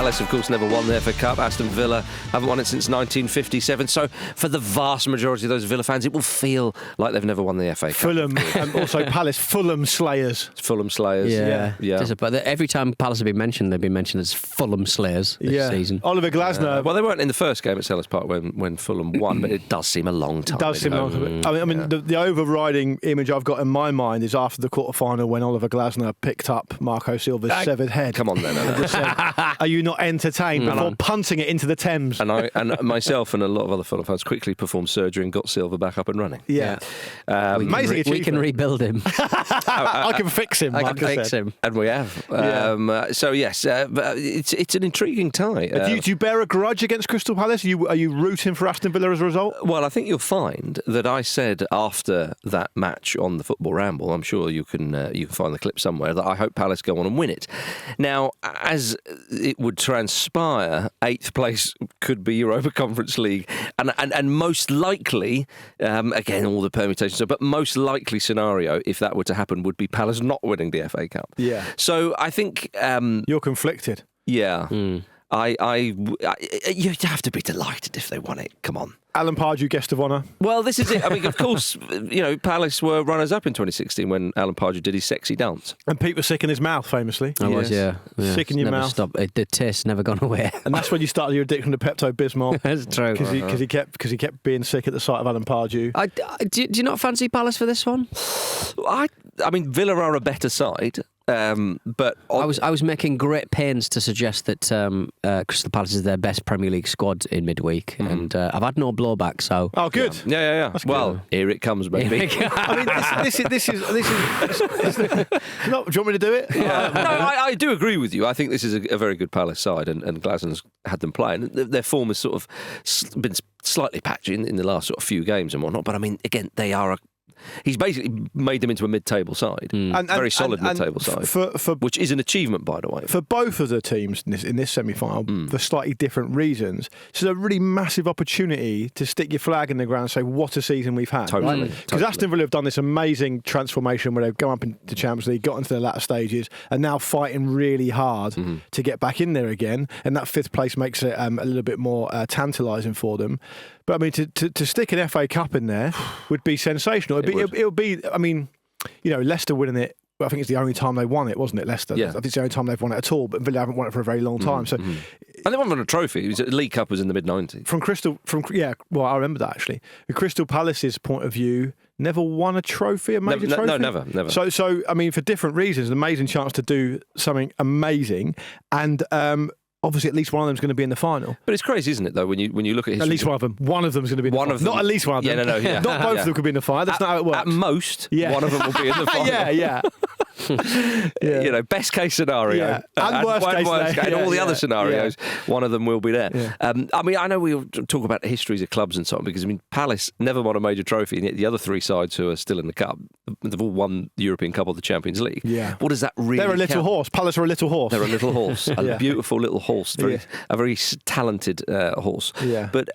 Palace, of course, never won the FA Cup. Aston Villa haven't won it since 1957. So for the vast majority of those Villa fans, it will feel like they've never won the FA Cup. Fulham, and also Palace, Fulham Slayers. Fulham Slayers. Yeah. But every time Palace have been mentioned, they've been mentioned as Fulham Slayers this season. Oliver Glasner. Well, they weren't in the first game at Selhurst Park when Fulham won, but it does seem a long time. It does seem a long time. I mean, the overriding image I've got in my mind is after the quarter-final when Oliver Glasner picked up Marco Silva's severed head. Come on, then. And just said, "Are you not entertained?" Before punting it into the Thames. And myself and a lot of other Fulham fans quickly performed surgery and got Silva back up and running. Yeah. Amazing achievement. We can rebuild him. I can fix him. I can fix him. And we have. So, yes, it's an intriguing tie. Do you bear a grudge against Crystal Palace? Are you rooting for Aston Villa as a result? Well, I think you'll find that I said after that match on the Football Ramble, I'm sure you can find the clip somewhere, that I hope Palace go on and win it. Now, as it would transpire, 8th place could be Europa Conference League, and most likely, again, all the permutations, but most likely scenario, if that were to happen, would be Palace not winning the FA Cup. Yeah. So I think you're conflicted. Yeah. You'd have to be delighted if they won it. Come on. Alan Pardew, guest of honour. Well, this is it. I mean, of course, Palace were runners-up in 2016 when Alan Pardew did his sexy dance. And Pete was sick in his mouth, famously. I was, yeah. Sick in your mouth. Stop. The taste never gone away. And that's when you started your addiction to Pepto-Bismol. That's true. Because he kept being sick at the sight of Alan Pardew. Do you not fancy Palace for this one? I mean, Villa are a better side. But I was making great pains to suggest that Crystal Palace is their best Premier League squad in midweek, and I've had no blowback. So good. Yeah. That's well, good. Here it comes, baby. I mean, this is not. Do you want me to do it? Yeah. No, I do agree with you. I think this is a very good Palace side, and Glasner's had them playing. Their form has sort of been slightly patchy in the last sort of few games and whatnot. But I mean, again, they are he's basically made them into a mid-table side, very solid mid-table side, which is an achievement, by the way. For both of the teams in this semi-final, for slightly different reasons, it's a really massive opportunity to stick your flag in the ground and say, what a season we've had. Totally. Because Aston Villa have done this amazing transformation where they've gone up into Champions League, got into the latter stages, and now fighting really hard to get back in there again, and that 5th place makes it a little bit more tantalising for them. But I mean, to stick an FA Cup in there would be sensational. It would be. I mean, Leicester winning it. I think it's the only time they won it, wasn't it, Leicester? Yeah. I think it's the only time they've won it at all. But Villa haven't won it for a very long time. So, and they haven't won a trophy. The League Cup was in the mid-90s. Well, I remember that actually. The Crystal Palace's point of view, never won a trophy, a major trophy. No, never. So I mean, for different reasons, an amazing chance to do something amazing, and obviously, at least one of them's going to be in the final. But it's crazy, isn't it, though, when you look at history? At least one of them. One of them's going to be in the final. Not at least one of them. Yeah. Not both of them could be in the final. That's not how it works. At most, one of them will be in the final. Yeah. Best case scenario. Yeah. And worst case. And all the other scenarios, one of them will be there. Yeah. I mean, I know we talk about the histories of clubs and so on, because, I mean, Palace never won a major trophy, and yet the other 3 sides who are still in the Cup, they've all won the European Cup or the Champions League. Yeah. What does that really They're a little horse. Palace are a little horse. They're a little horse. A beautiful little horse. A very talented horse. Yeah. But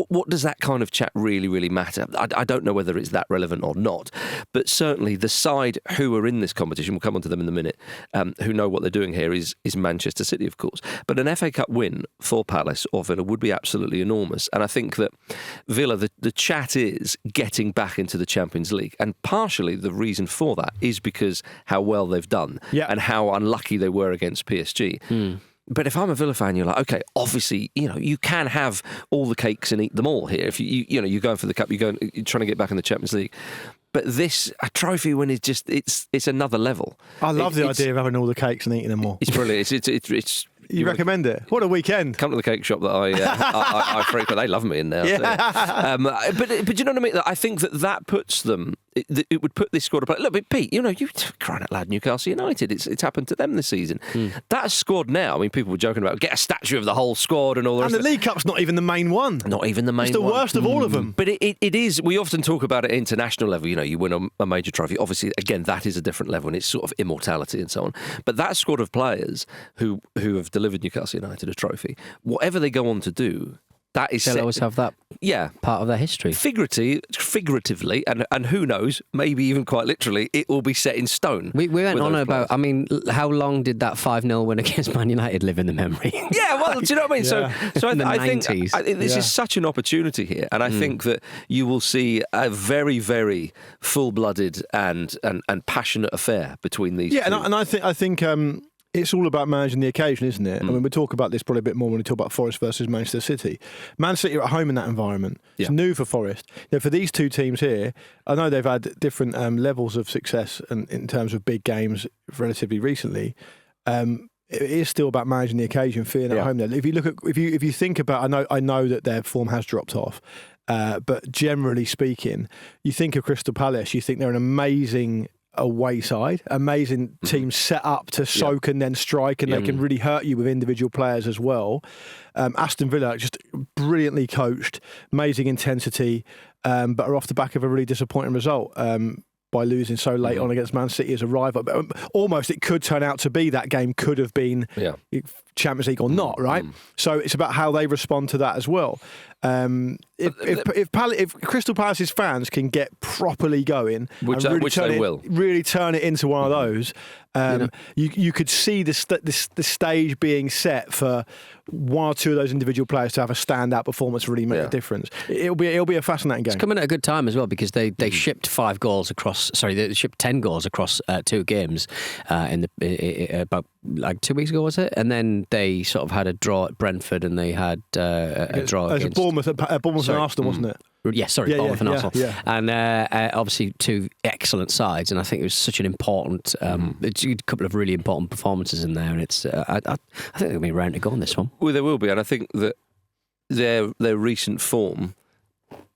what does that kind of chat really, really matter? I don't know whether it's that relevant or not, but certainly the side who are in this competition, we'll come on to them in a minute, who know what they're doing here is Manchester City, of course. But an FA Cup win for Palace or Villa would be absolutely enormous. And I think that Villa, the chat is getting back into the Champions League. And partially the reason for that is because how well they've done and how unlucky they were against PSG. But if I'm a Villa fan, you're like, okay, obviously, you can have all the cakes and eat them all here. If you're going for the cup, you're trying to get back in the Champions League. But a trophy win is just it's another level. I love the idea of having all the cakes and eating them all. It's brilliant. It's You recommend it? What a weekend! Come to the cake shop that I frequent. They love me in there. Yeah. But you know what I mean? I think that puts them. It would put this squad apart. Look, but Pete, you crying out loud, Newcastle United. It's happened to them this season. That squad now. I mean, people were joking about get a statue of the whole squad and all that. And the League Cup's not even the main one. Not even the main one. It's the worst of all of them. But it is. We often talk about it at international level. You win a major trophy. Obviously, again, that is a different level, and it's sort of immortality and so on. But that squad of players who have delivered Newcastle United a trophy, whatever they go on to do, That is They'll always have that part of their history. Figuratively, and who knows, maybe even quite literally, it will be set in stone. We went on about, I mean, how long did that 5-0 win against Man United live in the memory? Yeah, well, do you know what I mean? Yeah. So In the I think 90s. this is such an opportunity here, and I think that you will see a very, very full-blooded and passionate affair between these two. And I think it's all about managing the occasion, isn't it? I mean, we'll talk about this probably a bit more when we talk about Forest versus Manchester City. Man City are at home in that environment. It's new for Forest. For these two teams here, I know they've had different levels of success in terms of big games relatively recently. It is still about managing the occasion, feeling at home there. If you think about, I know that their form has dropped off, but generally speaking, you think of Crystal Palace, you think they're an amazing away side, amazing team set up to soak and then strike, and they can really hurt you with individual players as well. Aston Villa just brilliantly coached, amazing intensity, but are off the back of a really disappointing result by losing so late on against Man City as a rival. Almost it could turn out to be that game could have been Champions League or not, right? So it's about how they respond to that as well. If Crystal Palace's fans can get properly going, which they will, really turn it into one of those, you could see the stage being set for one or two of those individual players to have a standout performance, really make a difference. It'll be a fascinating game. It's coming at a good time as well because they shipped 5 goals across. Sorry, they shipped 10 goals across 2 games about like 2 weeks ago, was it? And then they sort of had a draw at Brentford, and they had a draw against Bournemouth and Arsenal, wasn't it? Yes, Bournemouth and Arsenal. Yeah. And obviously 2 excellent sides, and I think it was such an important, a couple of really important performances in there, and it's I think they'll be round to go on this one. Well, there will be, and I think that their recent form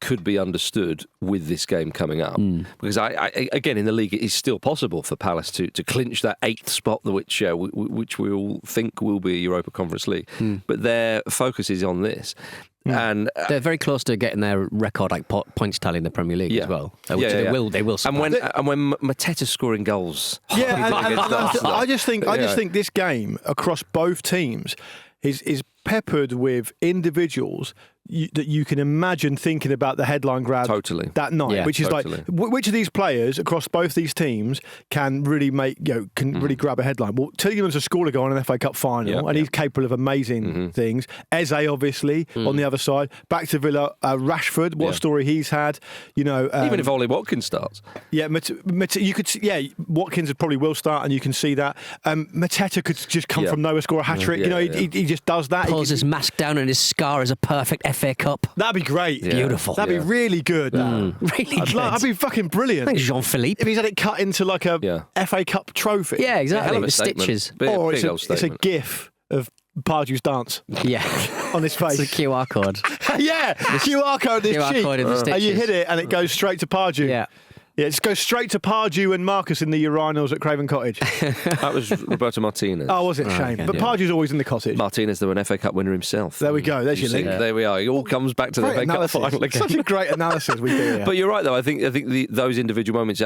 could be understood with this game coming up, because I again in the league it is still possible for Palace to clinch that 8th spot, which we all think will be a Europa Conference League, but their focus is on this. And they're very close to getting their record like points tally in the Premier League as well, which they will. And when Mateta's scoring goals, I just think this game across both teams is peppered with individuals that you can imagine thinking about the headline grab that night, which is like which of these players across both these teams can really really grab a headline. Well, Tielemans has scored a goal in an FA Cup final, and he's capable of amazing things. Eze, obviously, on the other side. Back to Villa, Rashford, what story he's had. Even if Ollie Watkins starts, you could. Watkins probably will start, and you can see that. Mateta could just come from nowhere, score a hat trick. He just does that. Pulls his mask down, and his scar is a perfect FA Cup. That'd be great. Beautiful. That'd be really good. Really good. That'd be fucking brilliant. Thanks, Jean-Philippe. If he's had it cut into like a FA Cup trophy. Yeah, exactly. The statement. stitches. Or it's a GIF of Pardew's dance. Yeah. On his face. It's a QR code. QR code in his cheek. Code in the stitches. And you hit it and it goes straight to Pardew. Yeah. Yeah, just go straight to Pardew and Marcus in the urinals at Craven Cottage. That was Roberto Martinez. Oh, was it? Shame. But Pardew's always in the cottage. Martinez, the FA Cup winner himself. There we go. There's your link. There we are. It all comes back to the FA Cup final again. Such a great analysis we do here. But you're right, though. I think those individual moments.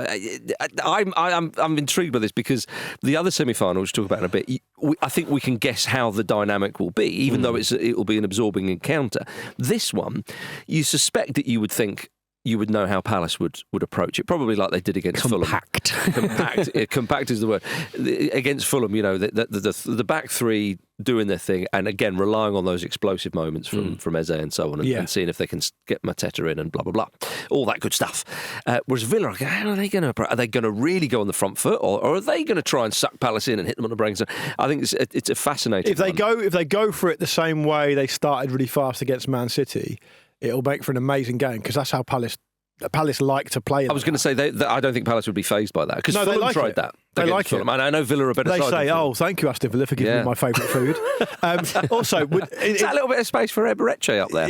I'm intrigued by this because the other semi-final, which we'll talk about in a bit, I think we can guess how the dynamic will be, even though it will be an absorbing encounter. This one, you suspect that you would think you would know how Palace would approach it, probably like they did against Fulham. Compact is the word. Against Fulham, the back three doing their thing, and again relying on those explosive moments from Eze and so on, and seeing if they can get Mateta in and blah blah blah, all that good stuff. Whereas Villa, how are they going to approach? Are they going to really go on the front foot, or are they going to try and suck Palace in and hit them on the brain? So I think it's a fascinating. If they go for it the same way they started really fast against Man City, it'll make for an amazing game because that's how Palace like to play. I was going to say I don't think Palace would be fazed by that because Fulham tried that. They like Fulham. it. And I know Villa are better. They say, "Oh, thank you, Aston Villa, for giving me my favourite food." Also, is that a little bit of space for Ebereche up there?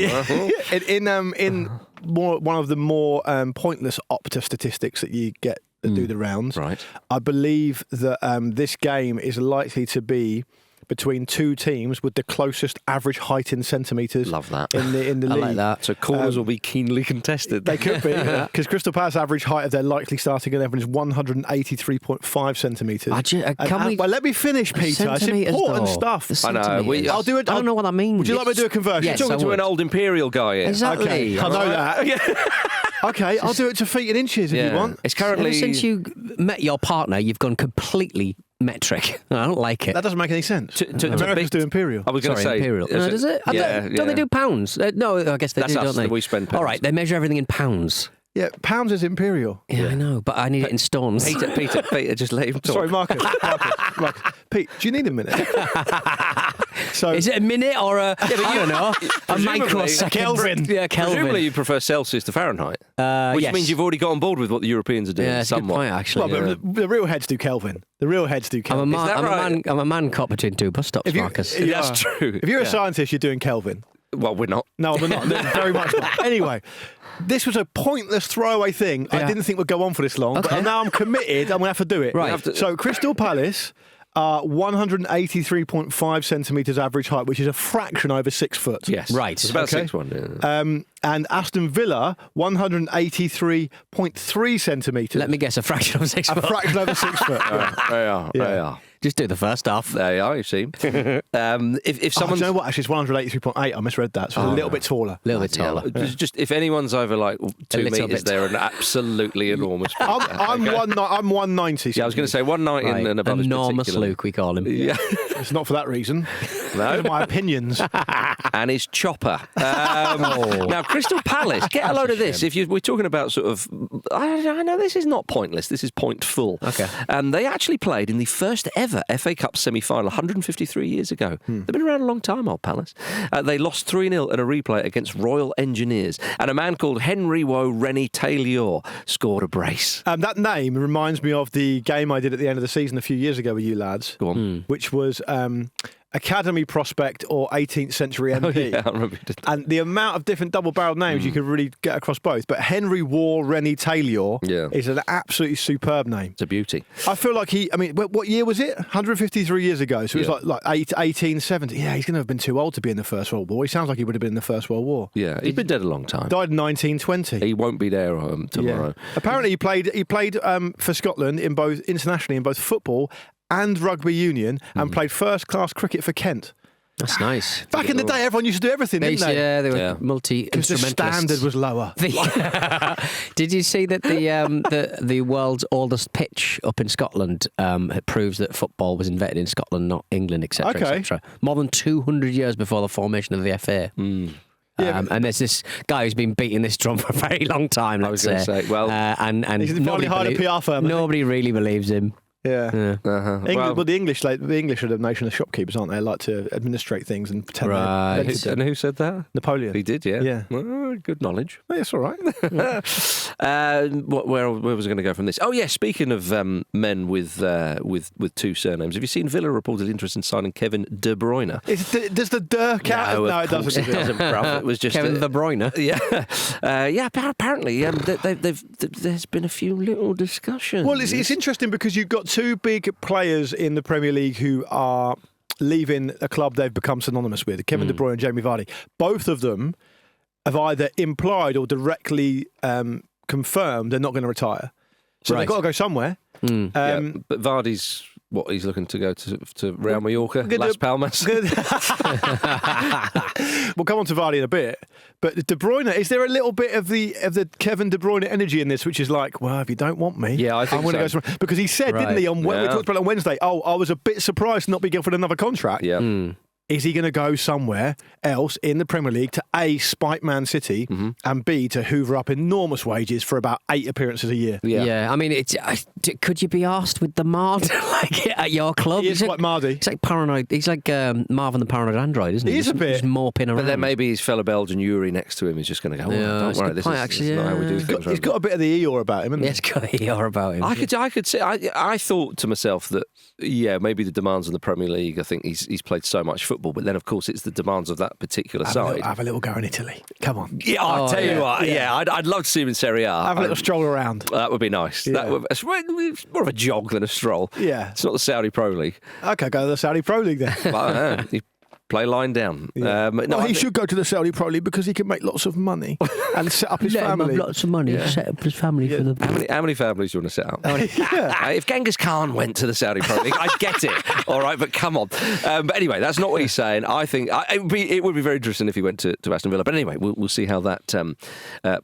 In one of the more pointless Opta statistics that you get that do the rounds, right? I believe that this game is likely to be between two teams with the closest average height in centimetres. Love that. In the I league. like that. So corners will be keenly contested. They could be, because Crystal Palace average height of their likely starting 11 is 183.5 centimetres. Well, let me finish, Peter. It's important stuff. I know. I'll do it. I don't know what that means. Would you like me to do a conversion? Yes, You're talking I to would. an old imperial guy here. Exactly. Okay, I know that. Okay, I'll do it to feet and inches if you want. It's currently... Ever since you met your partner, you've gone completely metric. I don't like it. That doesn't make any sense. to Americans do imperial. I was going to say... imperial. No, does it? Don't they do pounds? No, I guess they That's do, us, don't they? we spend pounds. All right, they measure everything in pounds. Yeah, pounds is imperial. Yeah, I know, but I need it in stones. Peter, just let him talk. Sorry, Marcus. Pete, do you need a minute? So Is it a minute or a, I don't know, a presumably- microsecond? Kelvin. Yeah, Kelvin. Presumably you prefer Celsius to Fahrenheit, which yes. means you've already got on board with what the Europeans are doing. Yeah, that's a good somewhat. point, actually. Well, but the real heads do Kelvin. The real heads do I'm a Kelvin. man. that I'm a man caught between two bus stops, If you- Marcus. if you- That's true. If you're a Yeah. scientist, you're doing Kelvin. Well, we're not. No, we're not. Very much not. Anyway, this was a pointless throwaway thing. I Yeah. didn't think would go on for this long, Okay. but now I'm committed. I'm going to have to do it. Right. You have to- So Crystal Palace are 183.5 centimetres average height, which is a fraction over 6 foot. Yes. Right. It's about Okay. 6'1". Yeah. And Aston Villa, 183.3 centimetres. Let me guess, a fraction of 6 A foot. fraction over 6 foot. Yeah. They are. Yeah. They are. Just do the first half. They are, you see. If Oh, do someone's... you know what? Actually, it's 183.8. I misread that. So it's a little bit taller. A little bit taller. Just if anyone's over like 2 little metres, bit. they're an absolutely enormous. I'm 190. Yeah, I was going to say 190 and above. is Enormous particularly- Luke, we call him. Yeah. It's not for that reason. No. Those are my opinions. And his chopper. Now, Crystal Palace, get a load of this. We're talking about sort of, I know this is not pointless, this is pointful. Okay. They actually played in the first ever FA Cup semi-final 153 years ago. They've been around a long time, old Palace. They lost 3-0 at a replay against Royal Engineers, and a man called Henry Rennie Taylor scored a brace. That name reminds me of the game I did at the end of the season a few years ago with you lads, Go on. which was Academy Prospect or 18th Century MP. Yeah, I remember you did that. And the amount of different double-barreled names you could really get across both. But Henry Rennie Taylor Yeah. is an absolutely superb name. It's a beauty. I feel like what year was it? 153 years ago. So it was like 1870. Yeah, he's going to have been too old to be in the First World War. He sounds like he would have been in the First World War. Yeah, he's been dead a long time. Died in 1920. He won't be there tomorrow. Yeah. Apparently, he played for Scotland internationally in both football and rugby union, and played first-class cricket for Kent. That's nice. Back in the day, everyone used to do everything, didn't they? Yeah, they were Yeah. Because the multi-instrumentalists. standard was lower. Did you see that the world's oldest pitch up in Scotland proves that football was invented in Scotland, not England, etc., Okay. etc. More than 200 years before the formation of the FA. Yeah, And there's this guy who's been beating this drum for a very long time. I was gonna say, well- and He's finally hired a PR firm, I think. Nobody really believes him. Yeah. Well, But the English are the nation of shopkeepers, aren't they? They like to administrate things and pretend Right. they invented them. and who said that? Napoleon. He did, yeah. Yeah. Well, good knowledge. Oh, that's all right. Where was I going to go from this? Oh, yeah. Speaking of men with two surnames, have you seen Villa reported interest in signing Kevin De Bruyne? Does the count? No, No, of it doesn't. course it doesn't, bruv. It was just Kevin De Bruyne. Yeah, apparently there's been a few little discussions. Well, it's interesting because you've got two big players in the Premier League who are leaving a club they've become synonymous with, Kevin De Bruyne and Jamie Vardy. Both of them have either implied or directly confirmed they're not going to retire. So Right. they've got to go somewhere. Yeah, but Vardy's he's looking to go to Real Mallorca, Las Palmas. We'll come on to Vardy in a bit, but De Bruyne, is there a little bit of the Kevin De Bruyne energy in this, which is like, well, if you don't want me, Yeah, I think I'm gonna so. go somewhere. Because he said, didn't Right. he? We talked about it on Wednesday. Oh, I was a bit surprised to not be given another contract. Yeah. Is he going to go somewhere else in the Premier League to A, spite Man City, and B, to hoover up enormous wages for about 8 appearances a year? Yeah. I mean, could you be asked with the Mard like at your club? He is He's like Mardy. He's like paranoid. He's like Marvin the Paranoid Android, isn't he? He is a bit. Just moping around. But then maybe his fellow Belgian Yuri next to him is just going to go, Yeah, don't that's a worry, good this point, is actually, not how we do yeah. things. He's got a bit of the Eeyore about him, hasn't he? Yeah, it's got a ER about him. I could say I thought to myself that maybe the demands of the Premier League. I think he's played so much football football, but then of course it's the demands of that particular side. Have a little go in Italy. Come on. Yeah, I'll tell you what. Yeah, I'd love to see him in Serie A. Have a little stroll around. That would be nice. Yeah. It's more of a jog than a stroll. Yeah. It's not the Saudi Pro League. Okay, go to the Saudi Pro League then. But, you play line down. Yeah. No, he should go to the Saudi Pro League because he can make lots of money and set up his family. Lots of money, set up his family for the. How many families do you want to set up? Yeah. If Genghis Khan went to the Saudi Pro League, I'd get it. All right, but come on. But anyway, that's not what he's saying. I think it would be very interesting if he went to Aston Villa. But anyway, we'll see how that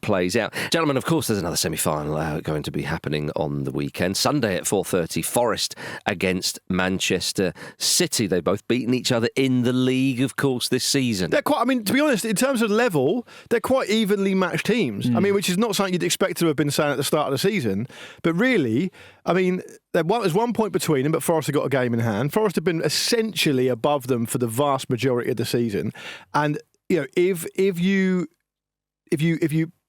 plays out. Gentlemen, of course, there's another semi-final going to be happening on the weekend. Sunday at 4:30, Forest against Manchester City. They've both beaten each other in the league, of course, this season. They're quite, I mean, to be honest, in terms of level, they're quite evenly matched teams. I mean, which is not something you'd expect to have been saying at the start of the season. But really, I mean, there's 1 point between them, but Forest have got a game in hand. Forest have been essentially above them for the vast majority of the season. And, you know, if you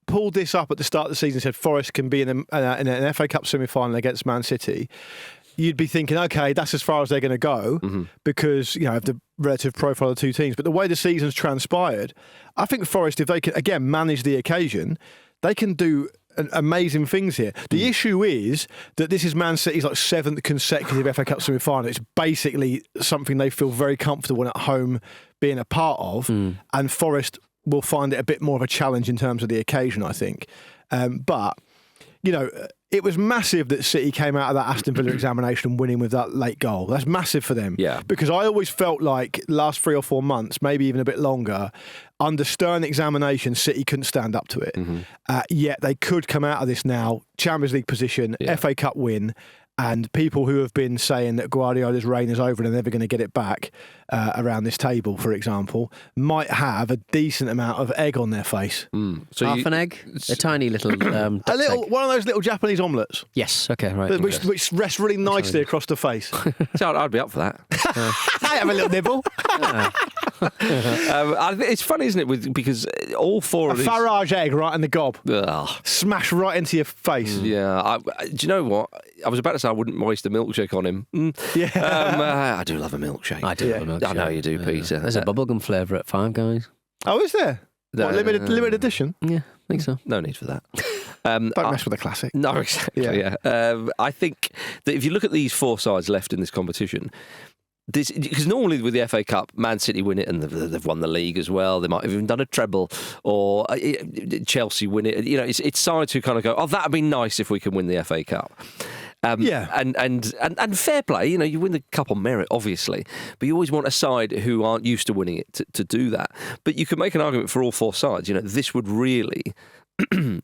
pulled this up at the start of the season and said Forest can be in an FA Cup semi-final against Man City, you'd be thinking, okay, that's as far as they're going to go because, you know, of the relative profile of the two teams. But the way the season's transpired, I think Forest, if they can, again, manage the occasion, they can do amazing things here. The issue is that this is Man City's like 7th consecutive FA Cup semi-final. It's basically something they feel very comfortable at home being a part of, and Forest will find it a bit more of a challenge in terms of the occasion, I think. But, you know, it was massive that City came out of that Aston Villa examination winning with that late goal. That's massive for them. Yeah. Because I always felt like last 3 or 4 months, maybe even a bit longer, under stern examination, City couldn't stand up to it. Yet they could come out of this now, Champions League position, FA Cup win, and people who have been saying that Guardiola's reign is over and they're never going to get it back around this table, for example, might have a decent amount of egg on their face. So half an egg? A tiny little one of those little Japanese omelettes. Yes, okay, right. Which rests really nicely across the face. So I'd be up for that. I have a little nibble. It's funny, isn't it? Because all four of these... Farage egg right in the gob. Ugh. Smash right into your face. Yeah. Do you know what? I was about to say I wouldn't waste a milkshake on him. Yeah. I do love a milkshake. I do love a milkshake. I know you do, Peter. There's a bubblegum flavour at Five Guys. Oh, is there? What, limited edition? Yeah, I think so. No need for that. Don't mess with a classic. No, exactly. Yeah. I think that if you look at these four sides left in this competition, because normally with the FA Cup, Man City win it and they've won the league as well. They might have even done a treble, or Chelsea win it. You know, it's sides who kind of go, "Oh, that'd be nice if we can win the FA Cup." And fair play. You know, you win the cup on merit, obviously, but you always want a side who aren't used to winning it to do that. But you can make an argument for all four sides. You know, this would really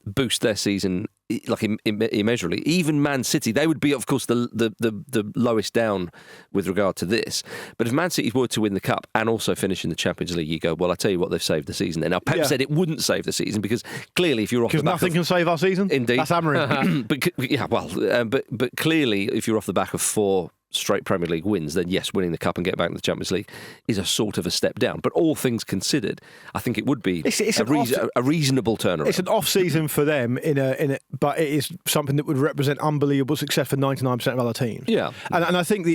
boost their season like immeasurably. Even Man City, they would be, of course, the lowest down with regard to this. But if Man City were to win the cup and also finish in the Champions League, you go, well, I tell you what, they've saved the season. Now, Pep said it wouldn't save the season because clearly, if you're off the back, because nothing can save our season. Indeed, that's hammering. but clearly, if you're off the back of 4 straight Premier League wins, then yes, winning the cup and getting back to the Champions League is a sort of a step down. But all things considered, I think it would be a reasonable turnaround. It's an off-season for them but it is something that would represent unbelievable success for 99% of other teams. Yeah, and I think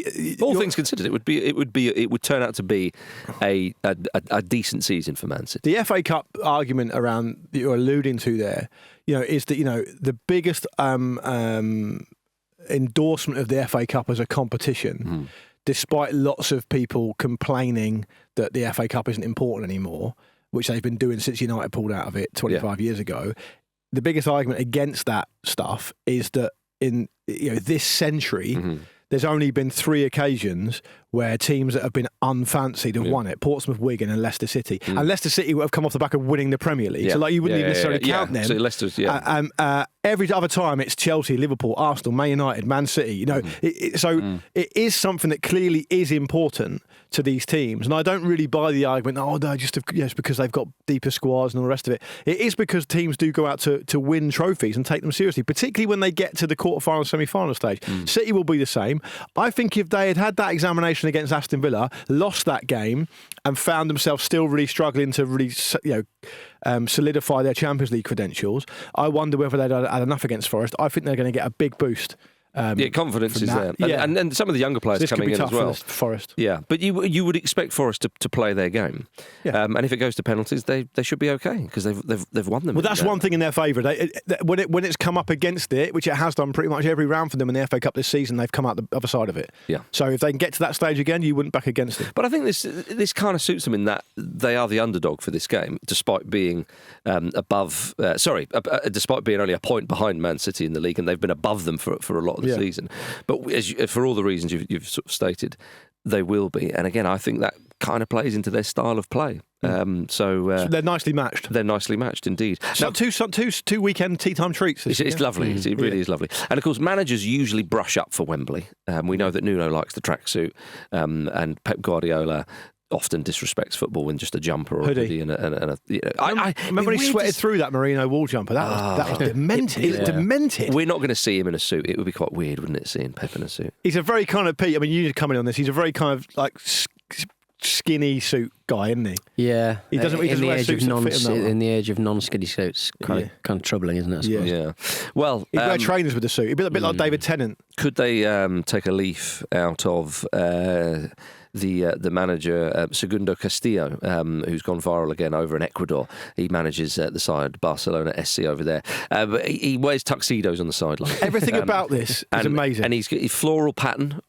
all things considered, it would turn out to be a decent season for Man City. The FA Cup argument around that you're alluding to there, you know, is that, you know, the biggest endorsement of the FA Cup as a competition, despite lots of people complaining that the FA Cup isn't important anymore, which they've been doing since United pulled out of it 25 years ago. The biggest argument against that stuff is that in, you know, this century, there's only been 3 occasions where teams that have been unfancied have won it: Portsmouth, Wigan and Leicester City. And Leicester City would have come off the back of winning the Premier League. So like you wouldn't even necessarily count them. So Leicester's, every other time it's Chelsea, Liverpool, Arsenal, Man United, Man City. You know, it is something that clearly is important to these teams. And I don't really buy the argument, just because they've got deeper squads and all the rest of it. It is because teams do go out to win trophies and take them seriously, particularly when they get to the quarterfinal, semi-final stage. City will be the same. I think if they had that examination against Aston Villa, lost that game, and found themselves still really struggling to really, solidify their Champions League credentials, I wonder whether they'd had enough against Forest. I think they're going to get a big boost Confidence from is that. there. Yeah. And some of the younger players This could coming be in tough as well. for Forest. Yeah, but you would expect Forest to play their game. Yeah. And if it goes to penalties, they should be okay because they've won them. Well, that's one thing in their favour. When it's come up against it, which it has done pretty much every round for them in the FA Cup this season, they've come out the other side of it. Yeah. So if they can get to that stage again, you wouldn't back against it. But I think this kind of suits them in that they are the underdog for this game, despite being despite being only a point behind Man City in the league, and they've been above them for a lot of the season. But for all the reasons you've sort of stated, they will be. And again, I think that kind of plays into their style of play. So they're nicely matched. They're nicely matched indeed. So two weekend tea time treats. It's lovely. It really is lovely. And of course, managers usually brush up for Wembley. We know that Nuno likes the tracksuit, and Pep Guardiola often disrespects football in just a jumper or hoodie. a hoodie and a I remember he sweated through that merino wool jumper. That was demented. It was demented. We're not going to see him in a suit. It would be quite weird, wouldn't it, seeing Pep in a suit? He's a very kind of Pete. I mean, you coming on this. He's a very kind of like skinny suit guy, isn't he? Yeah, he doesn't wear suits that fit him that well. In the age of non-skinny suits, kind of troubling, isn't it? I suppose? Yeah. Well, he'd wear trainers with the suit. He'd be a bit like David Tennant. Could they take a leaf out of the manager Segundo Castillo, who's gone viral again over in Ecuador? He manages the side Barcelona SC over there. But he wears tuxedos on the sideline. Everything about this is amazing. And he's got his floral pattern.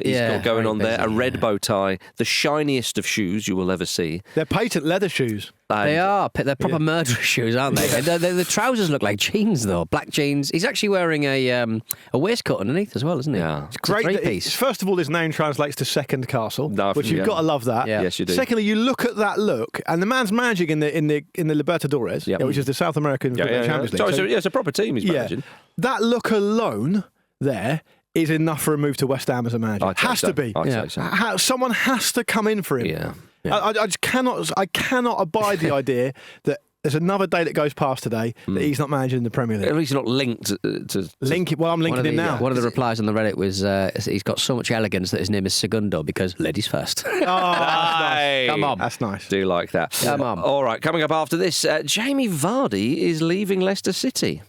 He's got going on there. A red bow tie, the shiniest of shoes you will ever see. They're patent leather shoes. They are. They're proper murderous shoes, aren't they? The trousers look like jeans, though. Black jeans. He's actually wearing a waistcoat underneath as well, isn't he? Yeah. It's great. Three-piece. First of all, his name translates to Second Castle, which you've got to love that. Yeah. Yes, you do. Secondly, you look at that look, and the man's managing in the Libertadores, which is the South American Champions League. So it's a proper team he's managing. That look alone there is enough for a move to West Ham as a manager. Has to be. I'd say so. Someone has to come in for him. Yeah. I just cannot abide the idea that there's another day that goes past today that he's not managing the Premier League. At least not linked to link it. Well, I'm linking him now. One of the replies on the Reddit was he's got so much elegance that his name is Segundo because ladies first. Oh, that's nice. Come on. That's nice. Do like that. Come on. All right, coming up after this, Jamie Vardy is leaving Leicester City.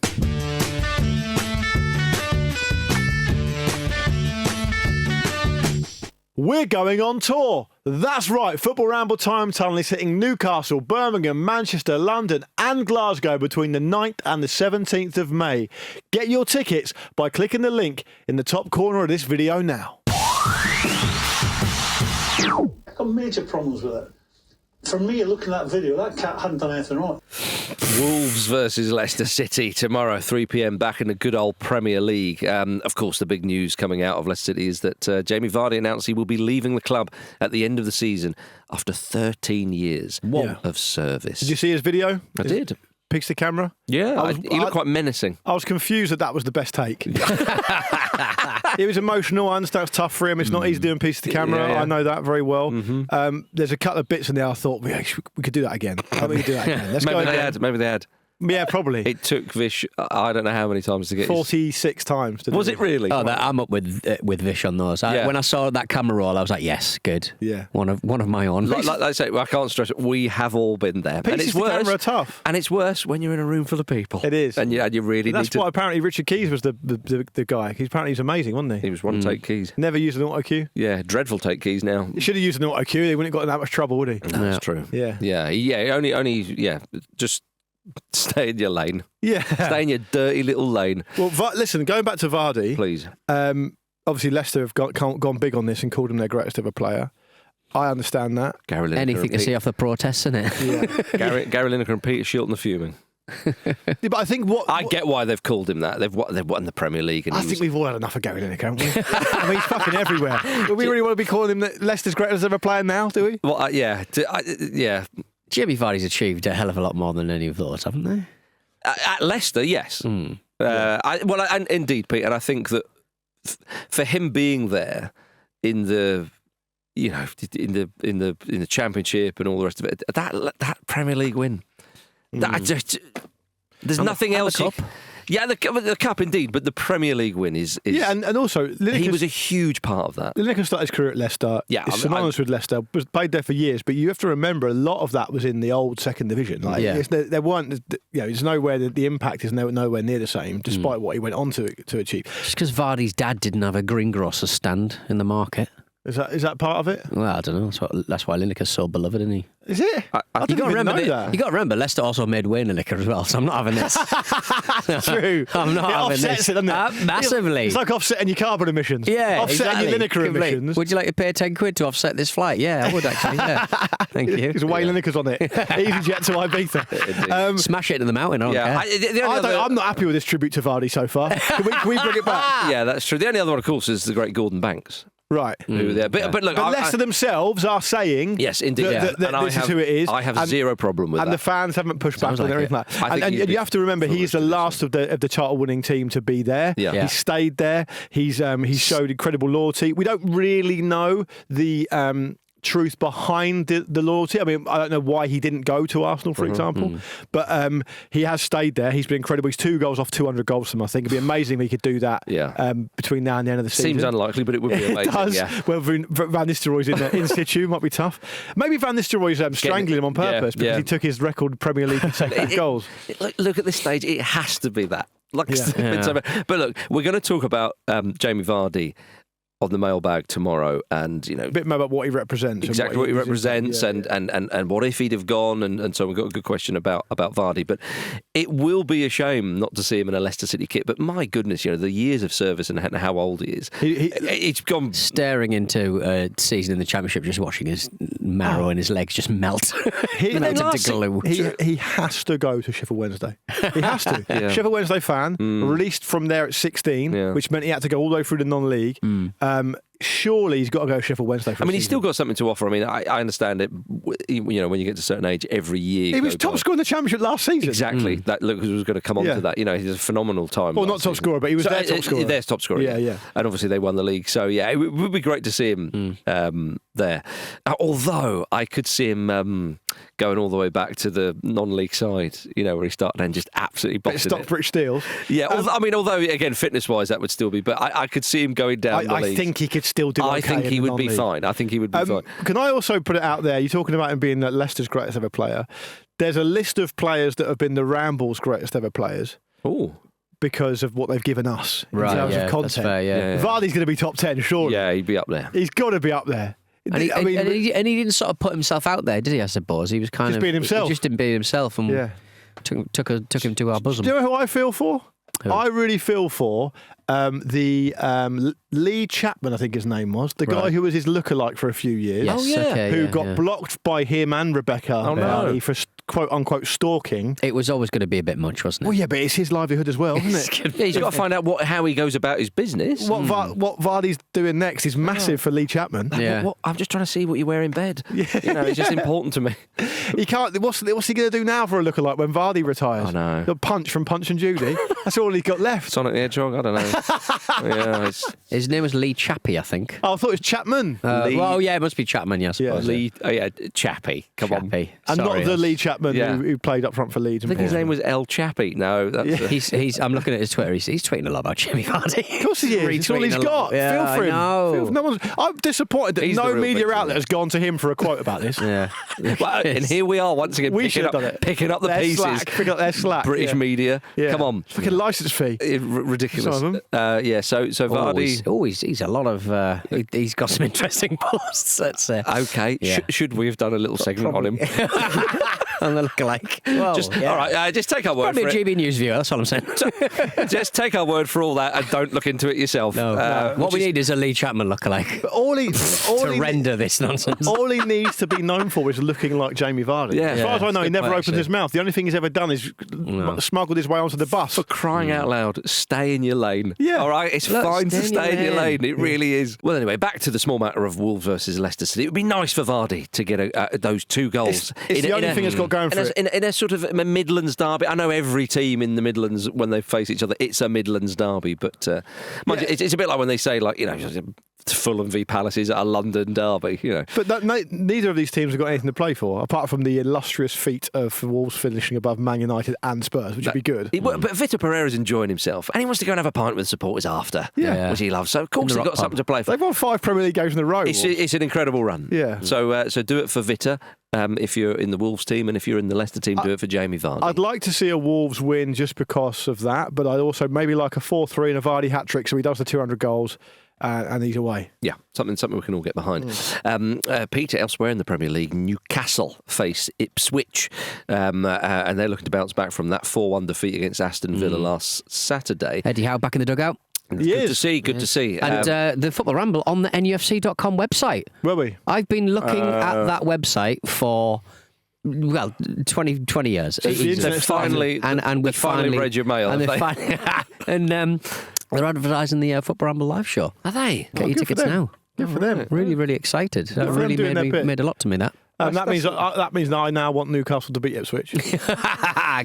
We're going on tour. That's right. Football Ramble Time Tunnel is hitting Newcastle, Birmingham, Manchester, London and Glasgow between the 9th and the 17th of May. Get your tickets by clicking the link in the top corner of this video now. I've got major problems with it. For me, looking at that video, that cat hadn't done anything right. Wolves versus Leicester City tomorrow, 3 p.m. back in the good old Premier League. Of course, the big news coming out of Leicester City is that Jamie Vardy announced he will be leaving the club at the end of the season after 13 years of service. Did you see his video? I did. Peeks the camera? Yeah, he looked quite menacing. I was confused that was the best take. It was emotional. I understand it's tough for him. It's not easy doing pieces to camera. Yeah. I know that very well. There's a couple of bits in there I thought, we could do that again. We could do that again. Let's go again. Maybe they had. Yeah, probably. It took Vish, I don't know how many times to get 46 times. Was it really? Oh, I'm up with Vish on those. When I saw that camera roll, I was like, yes, good. Yeah. One of my own. Like I say, I can't stress it. We have all been there. Pieces and it's to worse. camera are tough. And it's worse when you're in a room full of people. It is. And you really That's need to... why apparently Richard Keys was the guy. Apparently he's amazing, wasn't he? He was one take keys. Never used an auto cue. Yeah, dreadful take keys now. He should have used an auto cue. He wouldn't have got in that much trouble, would he? No, that's true. Yeah. Only just stay in your lane. Yeah. Stay in your dirty little lane. Well, listen, going back to Vardy. Please. Obviously, Leicester have gone big on this and called him their greatest ever player. I understand that. Gary Lineker Anything to see off the protests, isn't it? Yeah. Gary Lineker and Peter Shilton are fuming. Yeah, but I think I get why they've called him that. They've won the Premier League. And I think we've all had enough of Gary Lineker, haven't we? I mean, he's fucking everywhere. Do we really want to be calling him Leicester's greatest ever player now, do we? Well, yeah. Jamie Vardy's achieved a hell of a lot more than any of those, haven't they? At Leicester, yes. And indeed, Pete, and I think that for him being there in the in the Championship and all the rest of it, that Premier League win, there's nothing else. Yeah, the cup indeed, but the Premier League win is Yeah, and also he was a huge part of that. Lineker started his career at Leicester. Yeah, It's synonymous with Leicester. Was played there for years, but you have to remember a lot of that was in the old second division. Like, there weren't, there's nowhere the impact is nowhere near the same, despite what he went on to achieve. Just because Vardy's dad didn't have a greengrocer stand in the market. Is that part of it? Well, I don't know. That's why Lineker's so beloved, isn't he? Is it? I didn't even know that. You got to remember, Leicester also made Wayne Lineker as well, so I'm not having this. True. I'm not having this. It, doesn't it? Massively. It's like offsetting your carbon emissions. Yeah, offsetting your Lineker emissions. Would you like to pay £10 to offset this flight? Yeah, I would actually. Yeah. Thank you. Because Wayne Lineker's on it. EasyJet to Ibiza. Smash it into the mountain. I don't care. I'm not happy with this tribute to Vardy so far. Can we bring it back? Yeah, that's true. The only other one, of course, is the great Gordon Banks. Right. Who were there. But look, Leicester themselves are saying yes, indeed, that this is who it is. I have zero problem with that. And the fans haven't pushed back on anything like that. And you have to remember, he's the last of the title-winning team to be there. Yeah. He stayed there. He's showed incredible loyalty. We don't really know the truth behind the loyalty. I mean, I don't know why he didn't go to Arsenal, for example, but he has stayed there. He's been incredible. He's 2 goals off 200 goals from, I think. It'd be amazing if he could do that between now and the end of the season. Seems unlikely, but it would be amazing. It does. Yeah. Well, Van Nistelrooy's in situ might be tough. Maybe Van Nistelrooy's strangling him on purpose because he took his record Premier League consecutive goals. Look at this stage. It has to be that. But look, we're going to talk about Jamie Vardy on the mailbag tomorrow, and a bit more about what he represents, exactly what he represents, and what if he'd have gone, and so we've got a good question about Vardy. But it will be a shame not to see him in a Leicester City kit. But my goodness, the years of service and how old he is, it's gone. Staring into a season in the Championship, just watching his marrow and his legs just melt. He has to go to Sheffield Wednesday. He has to. Sheffield Wednesday fan, released from there at 16, which meant he had to go all the way through the non-league. Surely he's got to go to Sheffield Wednesday. He's still got something to offer. I mean, I understand it. When you get to a certain age, every year he was top scorer in the Championship last season. Exactly. That Lucas was going to come on to that. He's a phenomenal time. Well, not top scorer, but he was their top scorer. Their top scorer. Yeah. And obviously they won the league. So it would be great to see him there. Although I could see him going all the way back to the non-league side. Where he started and just absolutely boxing it. Stockbridge Steels. Yeah. Although again, fitness-wise, that would still be. But I could see him going down the league. I think he could still do. I think he would be fine. I think he would be fine. Can I also put it out there? You're talking about him being Leicester's greatest ever player. There's a list of players that have been the Ramble's greatest ever players. Oh. Because of what they've given us in terms of content. That's fair, Vardy's going to be top 10, surely. Yeah, he'd be up there. He's got to be up there. And he didn't sort of put himself out there, did he? I suppose he was kind of being himself. He just didn't be himself, and took him to our bosom. Do you know who I feel for? Who? I really feel for the Lee Chapman, I think his name was, the guy who was his lookalike for a few years. Yes, who got blocked by him and Rebecca Vardy for quote unquote stalking. It was always going to be a bit much, wasn't it? Well, yeah, but it's his livelihood as well, isn't it? He's got to find out how he goes about his business. What Vardy's doing next is massive for Lee Chapman. Yeah. I'm just trying to see what you wear in bed. It's just important to me. He can't. What's he going to do now for a lookalike when Vardy retires? I know. The Punch from Punch and Judy. That's all he's got left. Sonic the Hedgehog. I don't know. His name was Lee Chappie, I think. Oh, I thought it was Chapman. Well, yeah, it must be Chapman. Yes, yeah, Lee. Chappie. Come on. And not the Lee Chapman who played up front for Leeds. I think his name was El Chappie. No, that's he's. I'm looking at his Twitter. He's tweeting a lot about Jamie Vardy. Of course he is. It's all he's got. Feel for him. I'm disappointed that no media outlet has gone to him for a quote about this. Yeah. Well, and here we are once again picking up the pieces. Picking up their slack. British media. Come on. It's like a licence fee. Ridiculous. Some of them. So Vardy. He's a lot of. He's got some interesting posts. Let's say. Okay. Yeah. Should we have done a little segment on him? On the lookalike. Well, all right, just take our word for it. Probably a GB News viewer, that's all I'm saying. Just take our word for all that and don't look into it yourself. No. What we need is a Lee Chapman lookalike. To render this nonsense. All he needs to be known for is looking like Jamie Vardy. Yeah. As far as I know, he never opens his mouth. The only thing he's ever done is smuggled his way onto the bus. For crying out loud, stay in your lane. Yeah. All right, it's fine to stay in your lane. It really is. Well, anyway, back to the small matter of Wolves versus Leicester City. It would be nice for Vardy to get those 2 goals. It's the only thing that's got going for it. In a sort of a Midlands derby. I know every team in the Midlands, when they face each other, it's a Midlands derby. But it's a bit like when they say, Fulham v Palace is a London derby, you know. But neither of these teams have got anything to play for, apart from the illustrious feat of Wolves finishing above Man United and Spurs, which would be good. But Vitor Pereira's enjoying himself, and he wants to go and have a pint with the supporters after, which he loves. So, of course, they've got something to play for. They've won 5 Premier League games in a row. It's an incredible run. Yeah. So do it for Vitor. If you're in the Wolves team, and if you're in the Leicester team, do it for Jamie Vardy. I'd like to see a Wolves win just because of that, but I'd also maybe like a 4-3 and a Vardy hat-trick so he does the 200 goals and he's away. Yeah, something we can all get behind. Peter, elsewhere in the Premier League, Newcastle face Ipswich, and they're looking to bounce back from that 4-1 defeat against Aston Villa last Saturday. Eddie Howe back in the dugout. Good to see. And the Football Ramble on the NUFC.com website. Will we? I've been looking at that website for 20 years. They finally read your mail. And they're advertising the Football Ramble live show. Are they? Get your tickets now. Good for them. Really, really excited. That really made a lot to me. That. That means I now want Newcastle to beat Ipswich.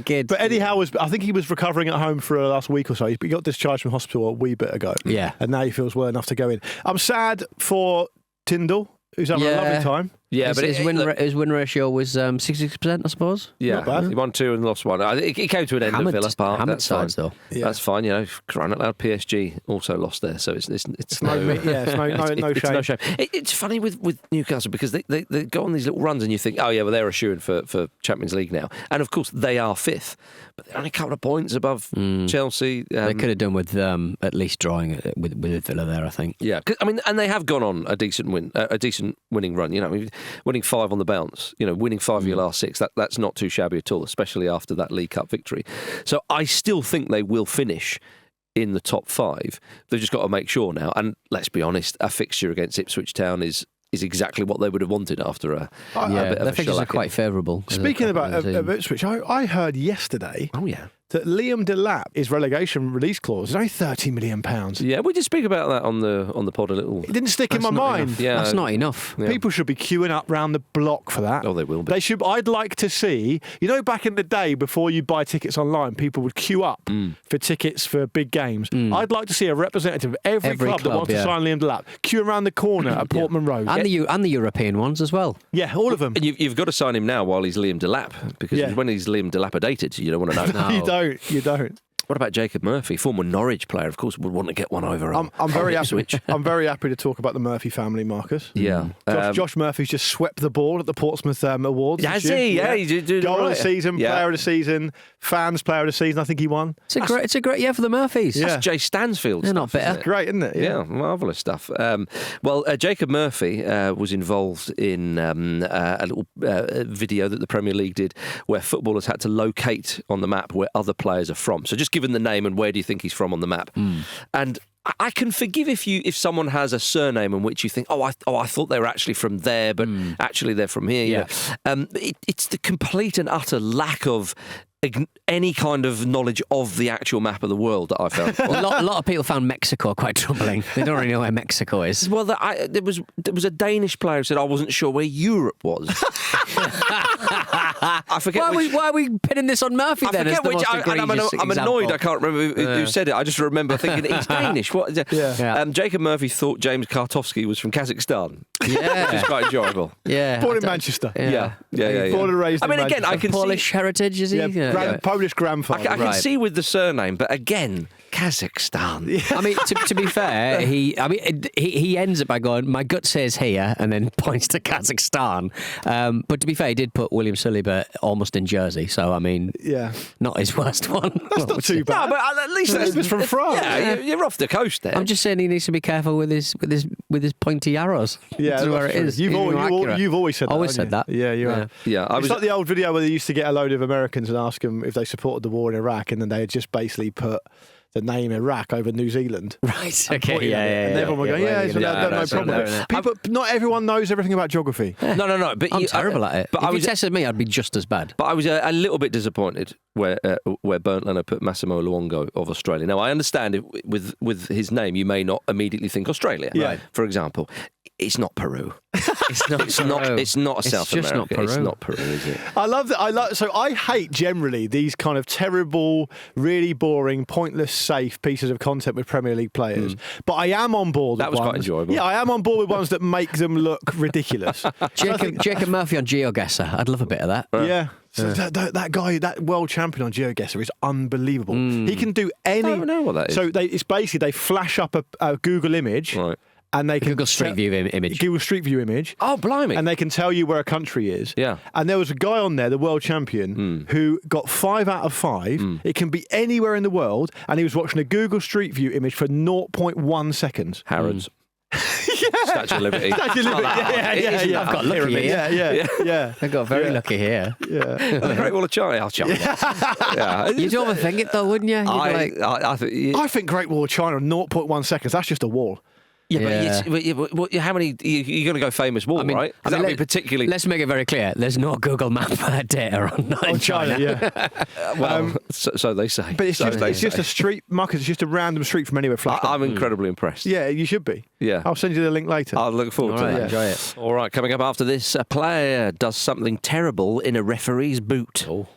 Good. But Eddie Howe I think he was recovering at home for the last week or so. He got discharged from hospital a wee bit ago. Yeah. And now he feels well enough to go in. I'm sad for Tyndall, who's having a lovely time. Yeah, but his win ratio was 66%, I suppose. Yeah, not bad. He won 2 and lost 1. He came to an end at Villa Park. Hammered sides, though. Yeah. That's fine. You know, crying out loud, PSG also lost there, so it's no shame. It's funny with Newcastle because they go on these little runs and you think, oh yeah, well they're a shoo-in for Champions League now, and of course they are 5th, but they're only a couple of points above Chelsea. They could have done with at least drawing with Villa there, I think. Yeah, I mean, and they have gone on a decent winning run. You know, winning 5 on the bounce. You know, winning 5 of your last 6. That's not too shabby at all, especially after that League Cup victory. So I still think they will finish in the top 5. They've just got to make sure now. And let's be honest, a fixture against Ipswich Town is exactly what they would have wanted after a bit of the a fixtures are quite favourable. Speaking about Ipswich, I heard yesterday. Oh yeah. That Liam Delap, his relegation release clause, is only £30 million. Yeah, we did speak about that on the pod a little. It didn't stick in my mind. Yeah, that's not enough. Yeah. People should be queuing up round the block for that. Oh, they will be. They should. I'd like to see. You know, back in the day, before you buy tickets online, people would queue up for tickets for big games. I'd like to see a representative of every club that wants to sign Liam Delap queue around the corner at Portman Road, and the European ones as well. Yeah, all of them. And you've got to sign him now while he's Liam Delap, because when he's Liam Dilapidated, you don't want to know. No. You don't. What about Jacob Murphy, former Norwich player? Of course, would want to get one over. I'm very happy. I'm very happy to talk about the Murphy family, Marcus. Yeah, Josh Murphy's just swept the board at the Portsmouth Awards. Has he? Yeah, he did Goal right. of the season, player of the season, fans player of the season. I think he won. It's a great year for the Murphys. That's Jay Stansfield. They're not bitter. It's great, isn't it? Yeah, marvellous stuff. Jacob Murphy was involved in a little video that the Premier League did, where footballers had to locate on the map where other players are from. So just given the name and where do you think he's from on the map, and I can forgive if someone has a surname in which you think, I thought they were actually from there, but actually they're from here. Yeah. It's the complete and utter lack of any kind of knowledge of the actual map of the world that I found. A lot of people found Mexico quite troubling. They don't really know where Mexico is. Well, there was a Danish player who said I wasn't sure where Europe was. I forget. Why are we pinning this on Murphy then? I forget which. I'm annoyed. I can't remember who said it. I just remember thinking he's Danish. What? Jacob Murphy thought James Kartovsky was from Kazakhstan. Yeah, which is quite enjoyable. Yeah, born in Manchester. Yeah. Born and raised. I mean, again, I can Polish heritage, is he? Polish grandfather. I can see with the surname, but again, Kazakhstan. Yeah. I mean, to be fair, he ends it by going, my gut says here, and then points to Kazakhstan. But to be fair, he did put William Saliba almost in Jersey, so I mean, not his worst one. That's not too bad. No, but at least that's from France. Yeah, you're off the coast there. I'm just saying he needs to be careful with his pointy arrows. Yeah, that's where it is. You've always said that. Always said that. Yeah, you have. Yeah, it's like the old video where they used to get a load of Americans and ask them if they supported the war in Iraq, and then they had just basically put the name Iraq over New Zealand. Right, okay, and everyone would go, no problem. Not everyone knows everything about geography. No, but I'm terrible at it. But if you tested me, I'd be just as bad. But I was a little bit disappointed where Bernd Leno put Massimo Luongo of Australia. Now, I understand with his name, you may not immediately think Australia, for example. It's not Peru. It's not. It's not a South just America. not Peru. It's not Peru, is it? I love that. So I hate generally these kind of terrible, really boring, pointless, safe pieces of content with Premier League players. But I am on board. That with was quite ones, enjoyable. Yeah, I am on board with ones that make them look ridiculous. Jacob Murphy on GeoGuessr. I'd love a bit of that. Yeah. So that guy, that world champion on GeoGuessr is unbelievable. He can do any. I don't know what that is. So it's basically they flash up a Google image. Right. And they can Google Street View image. Google Street View image. Oh, blimey. And they can tell you where a country is. Yeah. And there was a guy on there, the world champion, who got 5 out of 5. It can be anywhere in the world. And he was watching a Google Street View image for 0.1 seconds. Harrods. Statue of Liberty. Statue of Liberty. Yeah. I've got lucky here. Yeah. I got very lucky here. Yeah. The Great Wall of China. I'll chuck it. Yeah. You'd overthink it though, wouldn't you? You'd be like, I think. I think Great Wall of China, 0.1 seconds, that's just a wall. Yeah, but how many? You're going to go famous wall, right? I mean, That'd be particularly. Let's make it very clear. There's no Google Map data on China. Yeah. Well, so they say. But it's just a street, Marcus, it's just a random street from anywhere flashed up. I'm incredibly impressed. Yeah, you should be. Yeah. I'll send you the link later. I'll look forward to All right, that. enjoy it. All right, coming up after this, a player does something terrible in a referee's boot. Oh.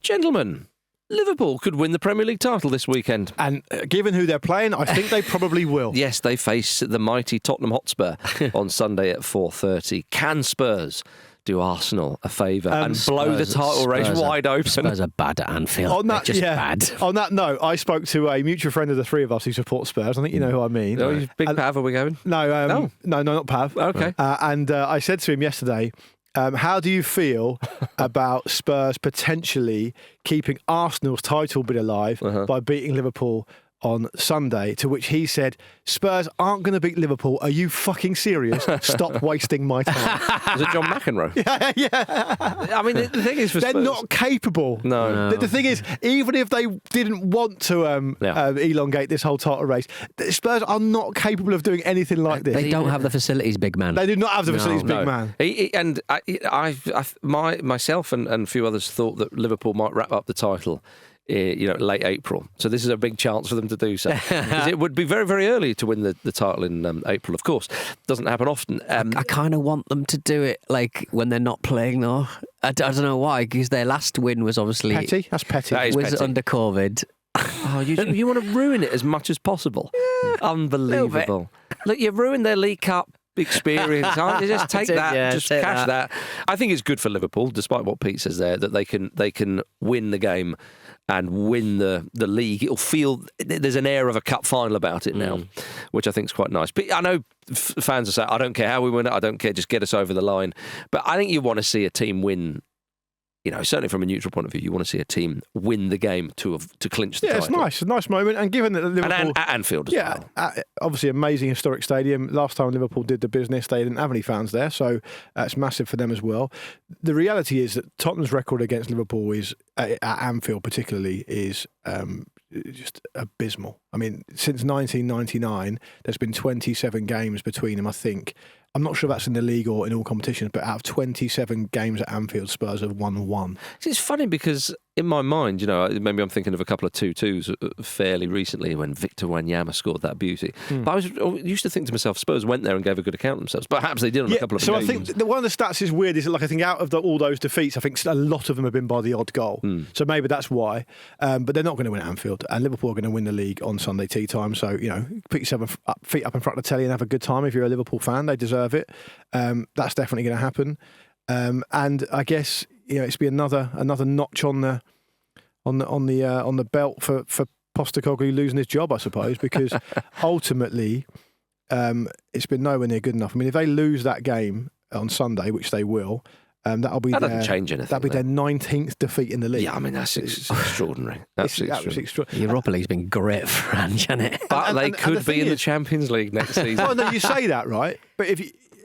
Gentlemen, Liverpool could win the Premier League title this weekend. And given who they're playing, I think they probably will. Yes, they face the mighty Tottenham Hotspur on Sunday at 4:30. Can Spurs do Arsenal a favour and blow the title race wide open? Spurs are bad at Anfield. On that, They're just bad. On that note, I spoke to a mutual friend of the three of us who supports Spurs. I think you know who I mean. Oh, big Pav, are we going? No, not Pav. Okay. And I said to him yesterday, how do you feel about Spurs potentially keeping Arsenal's title bid alive by beating Liverpool on Sunday? To which he said, Spurs aren't going to beat Liverpool. Are you fucking serious? Stop wasting my time. Was it John McEnroe? Yeah. I mean, the thing is, for They're Spurs, not capable. No. The thing is, even if they didn't want to elongate this whole title race, the Spurs are not capable of doing anything like this. They don't have the facilities, big man. They do not have the facilities, big man. And myself and a few others thought that Liverpool might wrap up the title late April. So this is a big chance for them to do so. 'Cause it would be very, very early to win the title in April, of course. Doesn't happen often. I kind of want them to do it like when they're not playing, though. I don't know why, because their last win was obviously Petty? That's petty. That is was petty. under COVID. Oh, you want to ruin it as much as possible. Unbelievable. Look, you ruined their League Cup experience. Aren't you? Just take that, just cash that. I think it's good for Liverpool, despite what Pete says there, that they can win the game and win the league. It'll feel there's an air of a cup final about it now, which I think is quite nice. But I know fans will say, I don't care how we win it, I don't care, just get us over the line. But I think you want to see a team win. Certainly from a neutral point of view, you want to see a team win the game to clinch the title. It's nice. It's a nice moment. And given that Liverpool... And at Anfield as well. Obviously amazing historic stadium. Last time Liverpool did the business, they didn't have any fans there, so it's massive for them as well. The reality is that Tottenham's record against Liverpool is, at Anfield particularly, is just abysmal. I mean, since 1999, there's been 27 games between them, I think. I'm not sure that's in the league or in all competitions, but out of 27 games at Anfield, Spurs have won 1. It's funny because in my mind, maybe I'm thinking of a couple of 2-2s fairly recently when Victor Wanyama scored that beauty. But I used to think to myself, Spurs went there and gave a good account of themselves. But perhaps they did on a couple of occasions. So I think one of the stats is weird, is that I think out of all those defeats, I think a lot of them have been by the odd goal. So maybe that's why. But they're not going to win at Anfield. And Liverpool are going to win the league on Sunday tea time. So, put yourself feet up in front of the telly and have a good time if you're a Liverpool fan. They deserve it. That's definitely going to happen. And I guess, it's be another notch on the belt for Postecoglou losing his job, I suppose, because ultimately it's been nowhere near good enough. I mean, if they lose that game on Sunday, which they will, that doesn't change anything. That'll be their 19th defeat in the league. Yeah, I mean, that's extraordinary. It's extraordinary. The Europa League's been great for Ange, hasn't it? But they could be in the Champions League next season. Well, no, you say that, right? But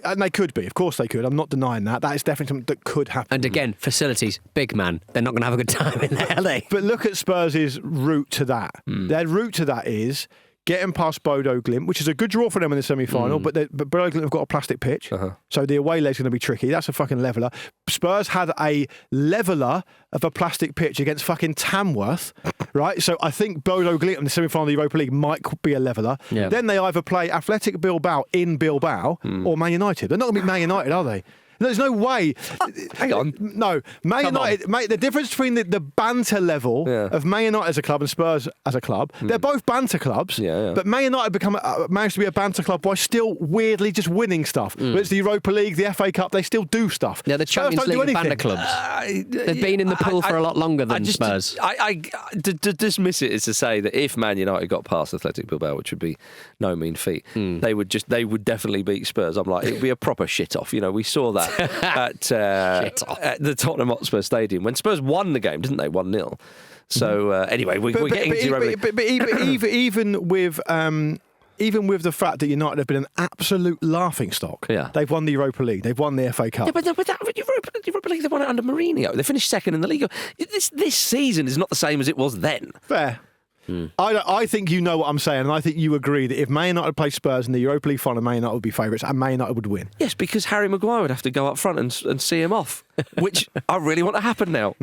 and they could be. Of course they could. I'm not denying that. That is definitely something that could happen. And again, facilities, big man. They're not going to have a good time in there, are they? But look at Spurs' route to that. Their route to that is getting past Bodo Glimt, which is a good draw for them in the semi-final, but Bodo Glimt have got a plastic pitch, so the away leg's going to be tricky. That's a fucking leveller. Spurs had a leveller of a plastic pitch against fucking Tamworth, right? So I think Bodo Glimt in the semi-final of the Europa League might be a leveller. Yeah. Then they either play Athletic Bilbao in Bilbao or Man United. They're not going to be Man United, are they? There's no way. Hang on. No. Man United, mate, the difference between the banter level of Man United as a club and Spurs as a club, they're both banter clubs, but Man United managed to be a banter club by still weirdly just winning stuff. But it's the Europa League, the FA Cup, they still do stuff. Yeah, the Champions League of banter clubs. They've been in the pool for a lot longer than Spurs. To dismiss it is to say that if Man United got past Athletic Bilbao, which would be no mean feat, they would definitely beat Spurs. I'm like, it'd be a proper shit off. You know, we saw that at the Tottenham Hotspur Stadium when Spurs won the game, didn't they? 1-0. So anyway, we're getting into Europa League. But even with the fact that United have been an absolute laughingstock, they've won the Europa League, they've won the FA Cup. Yeah, but Europa League, they won it under Mourinho. They finished second in the league. This season is not the same as it was then. Fair. I think you know what I'm saying, and I think you agree that if Man United play Spurs in the Europa League final, Man United would be favourites, and Man United would win. Yes, because Harry Maguire would have to go up front and see him off, which I really want to happen now.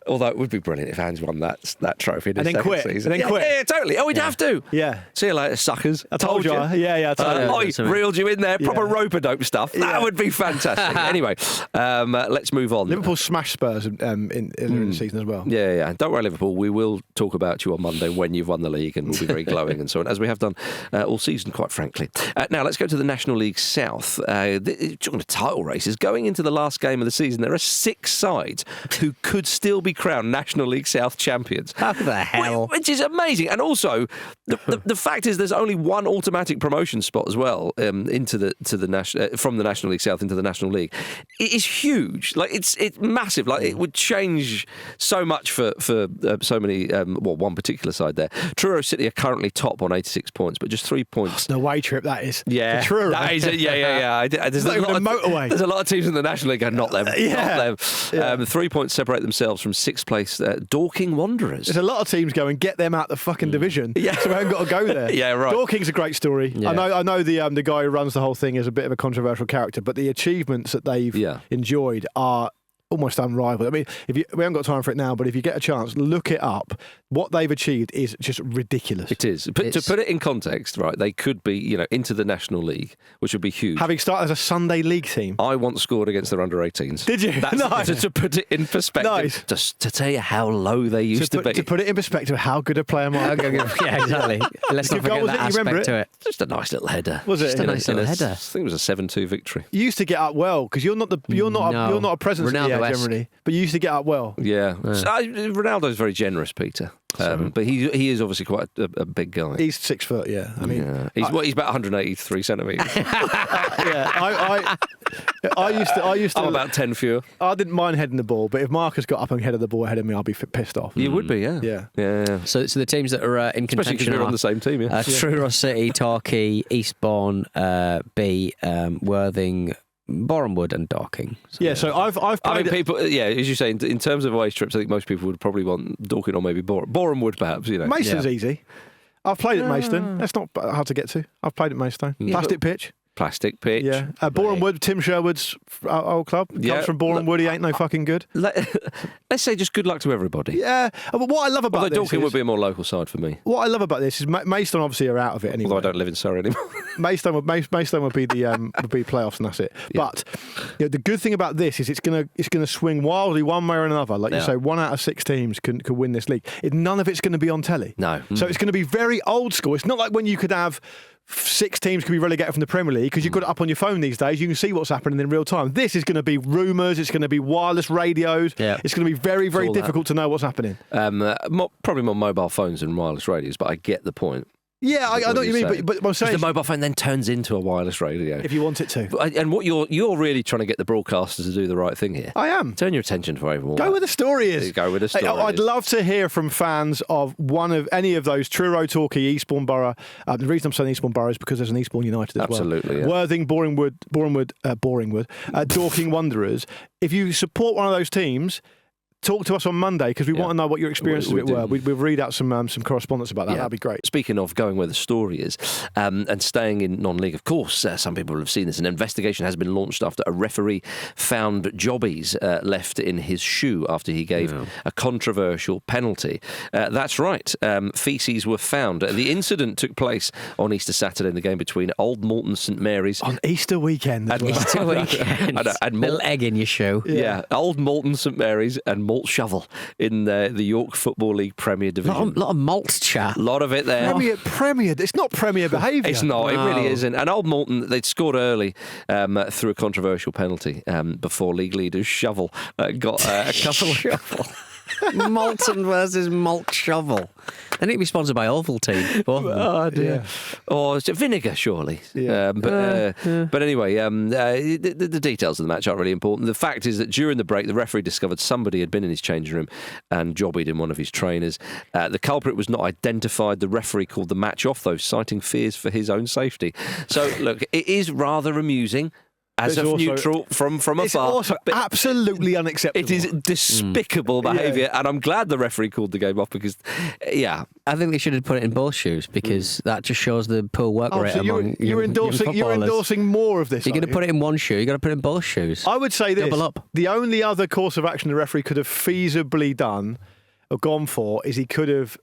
Although it would be brilliant if Hans won that trophy in his second season. And then quit. Yeah, totally. Oh, he'd have to. Yeah. See you later, suckers. I told you. Yeah, I told you. I reeled you in there. Proper rope-a-dope stuff. That would be fantastic. Anyway, let's move on. Liverpool smashed Spurs in the season as well. Yeah. Don't worry, Liverpool. We will talk about you on Monday when you've won the league, and we'll be very glowing and so on, as we have done all season, quite frankly. Now, let's go to the National League South. Talking of title races, going into the last game of the season, there are 6 sides who could still be crowned National League South champions. How the hell? Which is amazing. And also, the fact is there's only one automatic promotion spot as well from the National League South into the National League. It is huge. Like, it's massive. Like, it would change so much for so many, one particular side there. Truro City are currently top on 86 points, but just 3 points. The away trip, that is. Yeah. Truro. That is it. Yeah. There's not even a motorway. There's a lot of teams in the National League going, not them. Not them. 3 points separate themselves from 6th place Dorking Wanderers. There's a lot of teams going, get them out the fucking division. Yeah. So we haven't got to go there. Yeah, right. Dorking's a great story. Yeah. I know the guy who runs the whole thing is a bit of a controversial character, but the achievements that they've enjoyed are almost unrivaled. I mean, we haven't got time for it now, but if you get a chance, look it up. What they've achieved is just ridiculous. It is. To put it in context, right, they could be, into the National League, which would be huge. Having started as a Sunday League team. I once scored against their under-18s. Did you? Nice. To put it in perspective. Nice. To tell you how low they used to be. To put it in perspective, how good a player am I? Yeah, exactly. Let's not forget that aspect to it. Just a nice little header. Was it? Just a nice little header. I think it was a 7-2 victory. You used to get up well, because you're not a presence in the air generally, but you used to get up well. Yeah. Ronaldo's very generous, Peter. But he is obviously quite a big guy. He's 6 foot, yeah. I mean, he's about 183 centimetres. I used to. I'm about 10 fewer. I didn't mind heading the ball, but if Marcus got up and headed the ball ahead of me, I'd be pissed off. You would be, yeah. So the teams that are in contention, especially because we're on the same team, Truro City, Torquay, Eastbourne, B, Worthing, Borehamwood and Dorking. So I've played. I mean, people, as you say, in terms of away trips, I think most people would probably want Dorking or maybe Borehamwood, perhaps. Mason's easy. I've played at Maidstone. That's not hard to get to. I've played at Maidstone. Plastic pitch. Plastic pitch. Yeah. Borehamwood, Tim Sherwood's old club. Comes from Borehamwood. He ain't no fucking good. Let's say just good luck to everybody. Yeah. But what I love about this Dorking would be a more local side for me. What I love about this is Maidstone obviously are out of it anyway. Although I don't live in Surrey anymore. Maidstone would be the playoffs and that's it. Yeah. But the good thing about this is it's gonna swing wildly one way or another. Like you say, 1 out of 6 teams could win this league. None of it's going to be on telly. No. So it's going to be very old school. It's not like when you could have 6 teams could be relegated from the Premier League because you've got it up on your phone these days. You can see what's happening in real time. This is going to be rumours. It's going to be wireless radios. Yeah. It's going to be very, very difficult to know what's happening. Probably more mobile phones than wireless radios, but I get the point. Yeah, I know what you mean, but I'm saying the mobile phone then turns into a wireless radio if you want it to. And what you're really trying to get the broadcasters to do the right thing here. I am. Turn your attention to Avon. Go where the story is. Go where the story is. I'd love to hear from fans of any of those Truro, Torquay, Eastbourne Borough. The reason I'm saying Eastbourne Borough is because there's an Eastbourne United as Absolutely, well. Worthing, Borehamwood, Dorking Wanderers. If you support one of those teams, talk to us on Monday because we want to know what your experiences We of it were. do. We'll read out some correspondence about that. Yeah. That'd be great. Speaking of going where the story is and staying in non-league, of course, some people have seen this. An investigation has been launched after a referee found jobbies left in his shoe after he gave a controversial penalty. That's right. Feces were found. The incident took place on Easter Saturday in the game between Old Malton St Mary's. On Easter weekend as well. Easter weekend. And Little egg in your shoe. Yeah, Old Malton St Mary's and Malt Shovel in the York Football League Premier Division. Lot of malt chat. A lot of it there. Premier. It's not Premier behaviour. It's not. It really No. isn't. And Old Malton, they'd scored early through a controversial penalty before league leaders Shovel got a couple of... Malton versus Malt Shovel. They need to be sponsored by Ovaltine. Both of them. Oh dear. Yeah. Or is it vinegar, surely? Yeah. But anyway, the details of the match aren't really important. The fact is that during the break, the referee discovered somebody had been in his changing room and jobbied in one of his trainers. The culprit was not identified. The referee called the match off, though, citing fears for his own safety. So, look, it is rather amusing. As a neutral from afar. It's also but absolutely unacceptable. it is despicable behaviour, and I'm glad the referee called the game off because, I think they should have put it in both shoes because that just shows the poor work rate so among you're young endorsing footballers. more of this. You're going to put it in one shoe. You've got to put it in both shoes. I would say this. Double up. The only other course of action the referee could have feasibly done or gone for is he could have,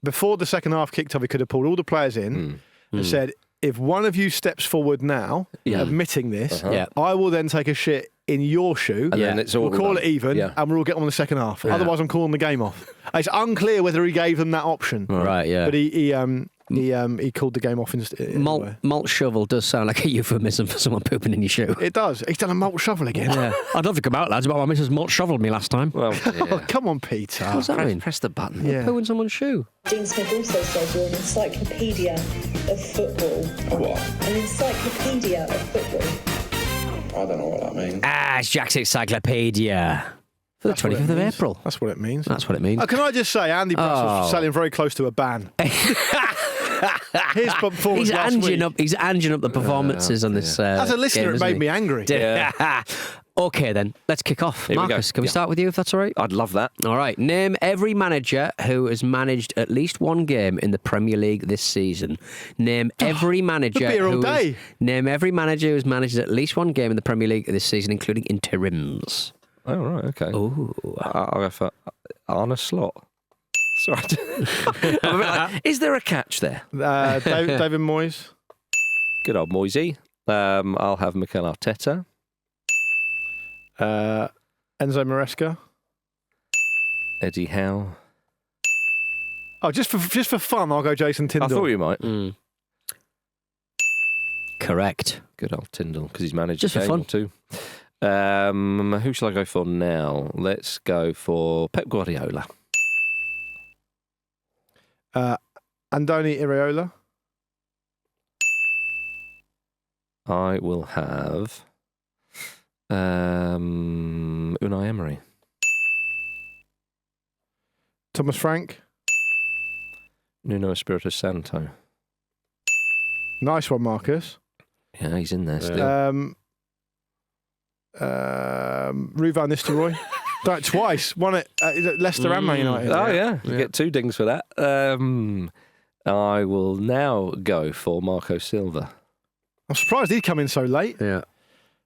before the second half kicked off, he could have pulled all the players in and said, if one of you steps forward now, admitting this, I will then take a shit in your shoe. And then it's all we'll call done. it even, Yeah. and we'll get on in the second half. Otherwise, I'm calling the game off. It's unclear whether he gave them that option. Right, yeah. But he called the game off instead. Malt shovel does sound like a euphemism for someone pooping in your shoe. It does. He's done a malt shovel again. Yeah. I'd love to come out, lads, but my missus malt shoveled me last time. Well, Oh, come on, Peter. What's that mean? press the button. Yeah. Poo in someone's shoe. Dean Smith also says you're an encyclopedia of football. A what? An encyclopedia of football. I don't know what that means. It's Jack's Encyclopaedia. For the That's what it 25th of means. April. That's what it means. That's what it means. Can I just say, Andy Brassell's sailing very close to a ban. His performance He's last week. anging up the performances on this. As a listener, game, it isn't made he? me angry. Okay, then let's kick off. Here we go. Marcus, can we Yeah. start with you if that's all right? I'd love that. All right. Name every manager who has managed at least one game in the Premier League this season. Name every manager. be here all day. Name every manager who's managed at least one game in the Premier League this season, including interims. Oh, right, okay. Ooh. I'll go for Arne Slot. Sorry. I'm a bit like, is there a catch there? David Moyes. Good old Moisey. I'll have Mikel Arteta. Enzo Maresca. Eddie Howe. Oh, just for fun, I'll go Jason Tindall. I thought you might. Correct. Good old Tyndall, because he's managed Just a for game fun. or two. Who shall I go for now? Let's go for Pep Guardiola. Andoni Iraola. I will have Unai Emery. Thomas Frank. Nuno Espirito Santo. Nice one, Marcus. Yeah, he's in there still. Rue van Nistelrooy. Done it twice. Won it at Leicester and Man United. Oh, yeah. You get 2 dings for that. I will now go for Marco Silva. I'm surprised he'd come in so late. Yeah.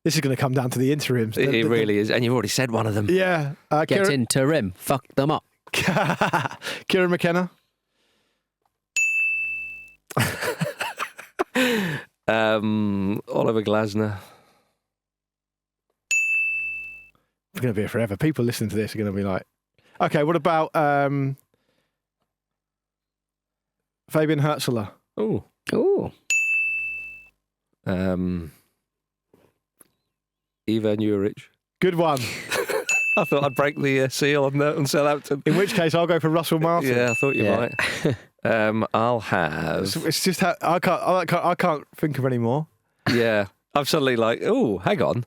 This is going to come down to the interims. It really is. And you've already said one of them. Yeah. Get interim. Fuck them up. Kieran McKenna. Oliver Glasner. It's going to be here forever. People listening to this are going to be like, okay, what about Fabian Hertzler? Oh. Ooh. Ivan Juric. Good one. I thought I'd break the seal on Southampton. In which case, I'll go for Russell Martin. Yeah, I thought you might. I'll have. It's just how, I can't think of any more. Yeah, I'm suddenly like, oh, hang on.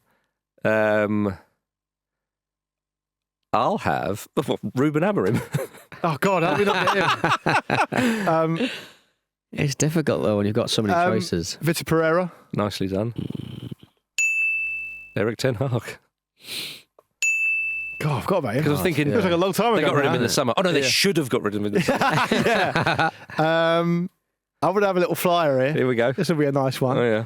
I'll have Ruben Amorim. Oh God, how did we not get him? It's difficult though when you've got so many choices. Vitor Pereira. Nicely done. Eric Ten Hag. God, I've got about him. Because I was thinking, It was like a long time they ago. got rid of him in now. the summer. Oh no, they Yeah. should have got rid of him in the summer. I would have a little flyer here. Here we go. This will be a nice one. Oh yeah,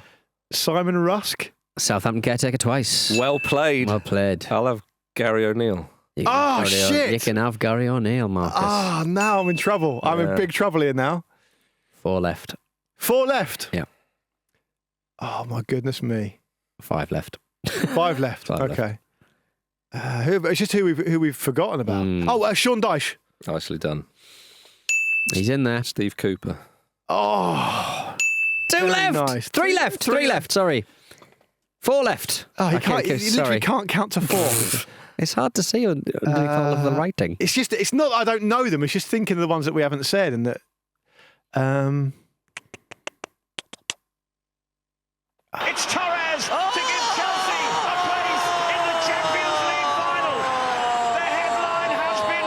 Simon Rusk. Southampton caretaker twice. well played. Well played. I'll have Gary O'Neill. You can Oh, have shit. You can have Gary O'Neill, Marcus. Ah, now I'm in trouble. I'm in Yeah. big trouble here now. 4 left. 4 left. Yeah. Oh my goodness me. 5 left. 5 left. 5 left. Okay. It's just who we've forgotten about. Oh, Sean Dyche. Nicely done. He's in there. Steve Cooper. Oh, 2 very left. nice. 3 left. 3 left. Sorry. 4 left. oh, he I can't. He literally sorry. can't count to 4. It's hard to see underneath all of the writing. It's just. It's not that I don't know them. It's just thinking of the ones that we haven't said and that. It's Torres to give Chelsea a place in the Champions League final. The headline has been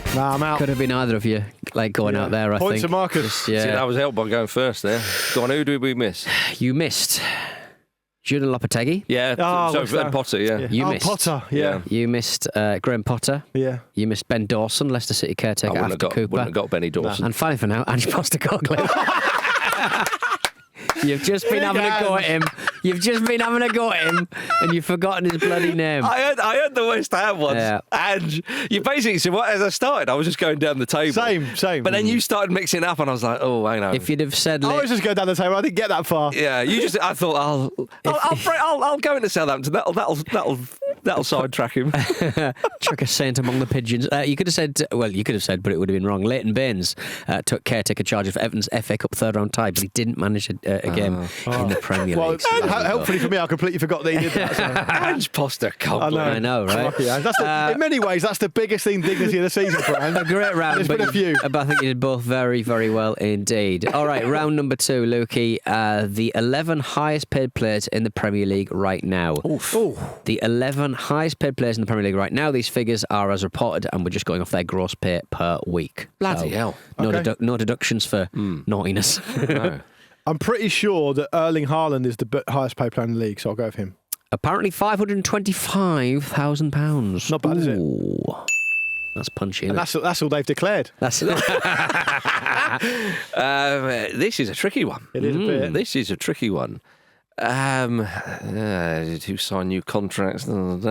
written. Nah, I'm out. Could have been either of you, like going out there. I Points think. to Marcus. Just, See, yeah, I was helped by going first there. Go on, who did we miss? you missed Julian Lopetegui. Yeah, Oh, so what's that? Potter, yeah. You oh, missed Potter. Yeah. You missed Graham Potter. Yeah. You missed Ben Dawson, Leicester City I caretaker wouldn't after have, Cooper. wouldn't have got Benny Dawson. And finally for now, Ange Postecoglou. You've just been having a go at him. You've just been having a go at him, and you've forgotten his bloody name. I heard the West Ham ones, Yeah. and you basically said, "What?" As I started, I was just going down the table. Same. But then you started mixing it up, and I was like, "Oh, hang on." If you'd have said, I was just going down the table. I didn't get that far. Yeah, you just. I thought I'll go into Southampton. That'll sidetrack him. chuck a saint among the pigeons. You could have said, well, you could have said, but it would have been wrong. Leighton Baines took caretaker charge of Everton's FA Cup third round tie, but he didn't manage a game in the Premier Well, League. So there you go. helpfully for me, I completely forgot that he did that. So. Ange Postecoglou. I know, right? Yeah, in many ways, that's the biggest indignity of the season for him. A great round, There's but, been a few. but I think you did both very, very well indeed. All right, round number 2, Lukey. The 11 highest paid players in the Premier League right now. The 11 highest paid players in the Premier League right now. These figures are as reported, and we're just going off their gross pay per week. Bloody hell. No, Okay. no deductions for naughtiness. No. I'm pretty sure that Erling Haaland is the highest paid player in the league, so I'll go with him. Apparently £525,000. Not bad, is it? Ooh. That's punchy. And Isn't it? that's all they've declared. That's This is a tricky one. It is a bit. This is a tricky one. Who signed new contracts? I've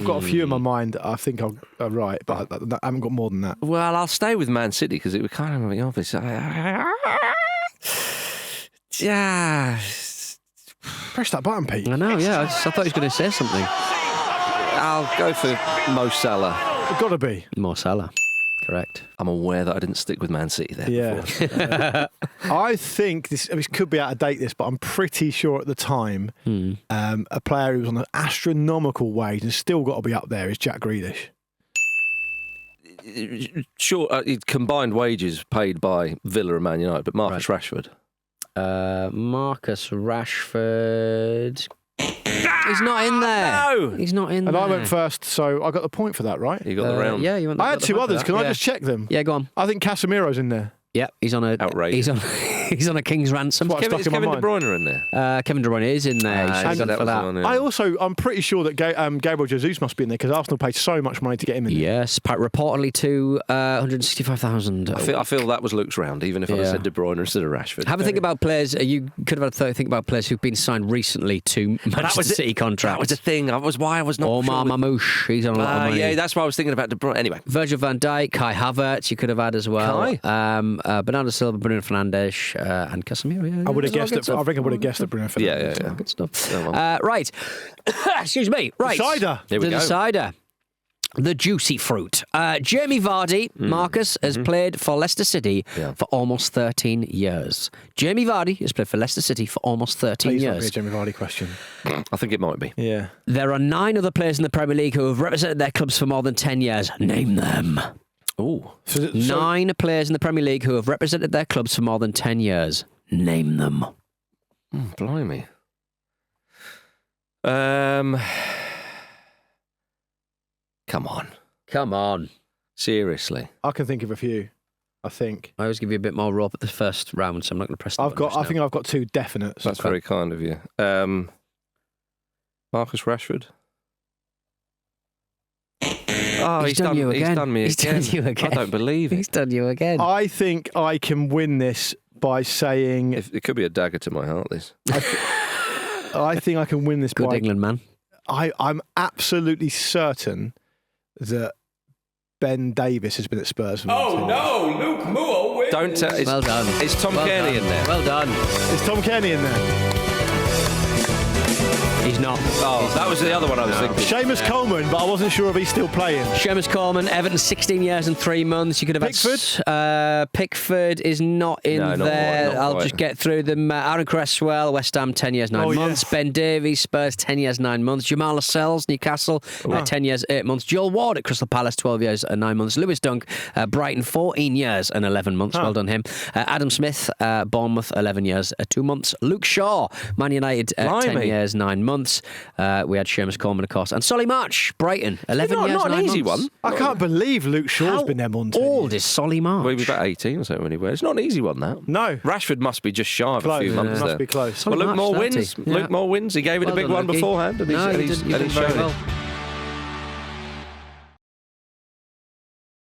got a few in my mind. I think I'm right, but I haven't got more than that. Well, I'll stay with Man City because it was kind of obvious. Yeah. Press that button, Pete. I know, yeah. I thought he was going to say something. I'll go for Mo Salah. It's got to be. Mo Salah. Correct. I'm aware that I didn't stick with Man City there. Yeah. Before. I think this could be out of date, this, but I'm pretty sure at the time a player who was on an astronomical wage and still got to be up there is Jack Grealish. Sure, combined wages paid by Villa and Man United, but Marcus Rashford. Marcus Rashford. He's not in there. No! He's not in And there. I went first, so I got the point for that, right? You got the round. Yeah, you went. I had 2 others. Can I Yeah. just check them? Yeah, go on. I think Casemiro's in there. Yeah, he's on a Outrageous. He's on a king's ransom. That's what I Is stuck in my Kevin De mind. Bruyne in there? Kevin De Bruyne is in there. He's And got that it for was that. the one, yeah. I'm pretty sure that Gabriel Jesus must be in there because Arsenal paid so much money to get him in there. Yes, reportedly to 165,000. I feel that was Luke's round, even if I'd have Yeah. said De Bruyne instead of Rashford. Have a think about players. You could have had a think about players who've been signed recently to Manchester City contracts. That was the thing. That was why I was not Omar sure. Mamouche, he's on a lot of money. Yeah, that's why I was thinking about De Bruyne. Anyway, Virgil van Dijk, Kai Havertz, you could have had as well. Kai? Bernardo Silva, Bruno Fernandes, and Casemiro. Yeah, I would have it's all guessed good it. stuff. I think I would have guessed it, Bruno Fernandes. yeah. Good stuff. Oh, well. Right. Excuse me. Right. Decider. Here we the go. decider. The juicy fruit. Jamie Vardy, Marcus, has played for Leicester City for almost 13 years. Jamie Vardy has played for Leicester City for almost 13 Please not be a years. Jamie Vardy question. I think it might be. Yeah. There are 9 other players in the Premier League who have represented their clubs for more than 10 years. Name them. Oh, 9 players in the Premier League who have represented their clubs for more than 10 years. Name them. blimey. Come on. Come on. Seriously. I can think of a few. I think I always give you a bit more rope at the first round, so I'm not going to press the button just I now. think I've got 2 definites. That's very kind of you. Marcus Rashford. Oh, He's done you again. He's done me He's again. done you again. I don't believe it. He's done you again. I think I can win this by saying. It could be a dagger to my heart, this. I think I can win this Good by. England man. I'm absolutely certain that Ben Davis has been at Spurs. For Luke Moore wins. Don't tell. Well done. Is Tom Well Kearney done. in there? Well done. Is Tom Kearney in there? He's not. Oh, that was the other one I was thinking. Seamus Coleman, but I wasn't sure if he's still playing. Seamus Coleman, Everton, 16 years and 3 months. You could have Pickford? had Pickford is not in No, not there. quite, not I'll quite. just get through them. Aaron Cresswell, West Ham, 10 years, 9 Oh, months. yes. Ben Davies, Spurs, 10 years, 9 months. Jamal Lascelles, Newcastle, 10 years, 8 months. Joel Ward at Crystal Palace, 12 years and 9 months. Lewis Dunk, Brighton, 14 years and 11 months. Well done him. Adam Smith, Bournemouth, 11 years, 2 months. Luke Shaw, Man United, 10 Blimey. years, 9 months. We had Seamus Coleman, of course. And Solly March, Brighton, 11 Not- years, not an 9 easy months. one. I can't believe Luke Shaw's How been there more than 10 old years. is Solly March? Well, he was about 18 or so when he went. It's not an easy one, that. No. Rashford must be just shy of a few Close. months Must there. be close. Well, Solly Luke March, Moore 30. wins. Yeah. Luke Moore wins. He gave it Well a big done, one Lucky. beforehand, and No, he's you did very shown it. well.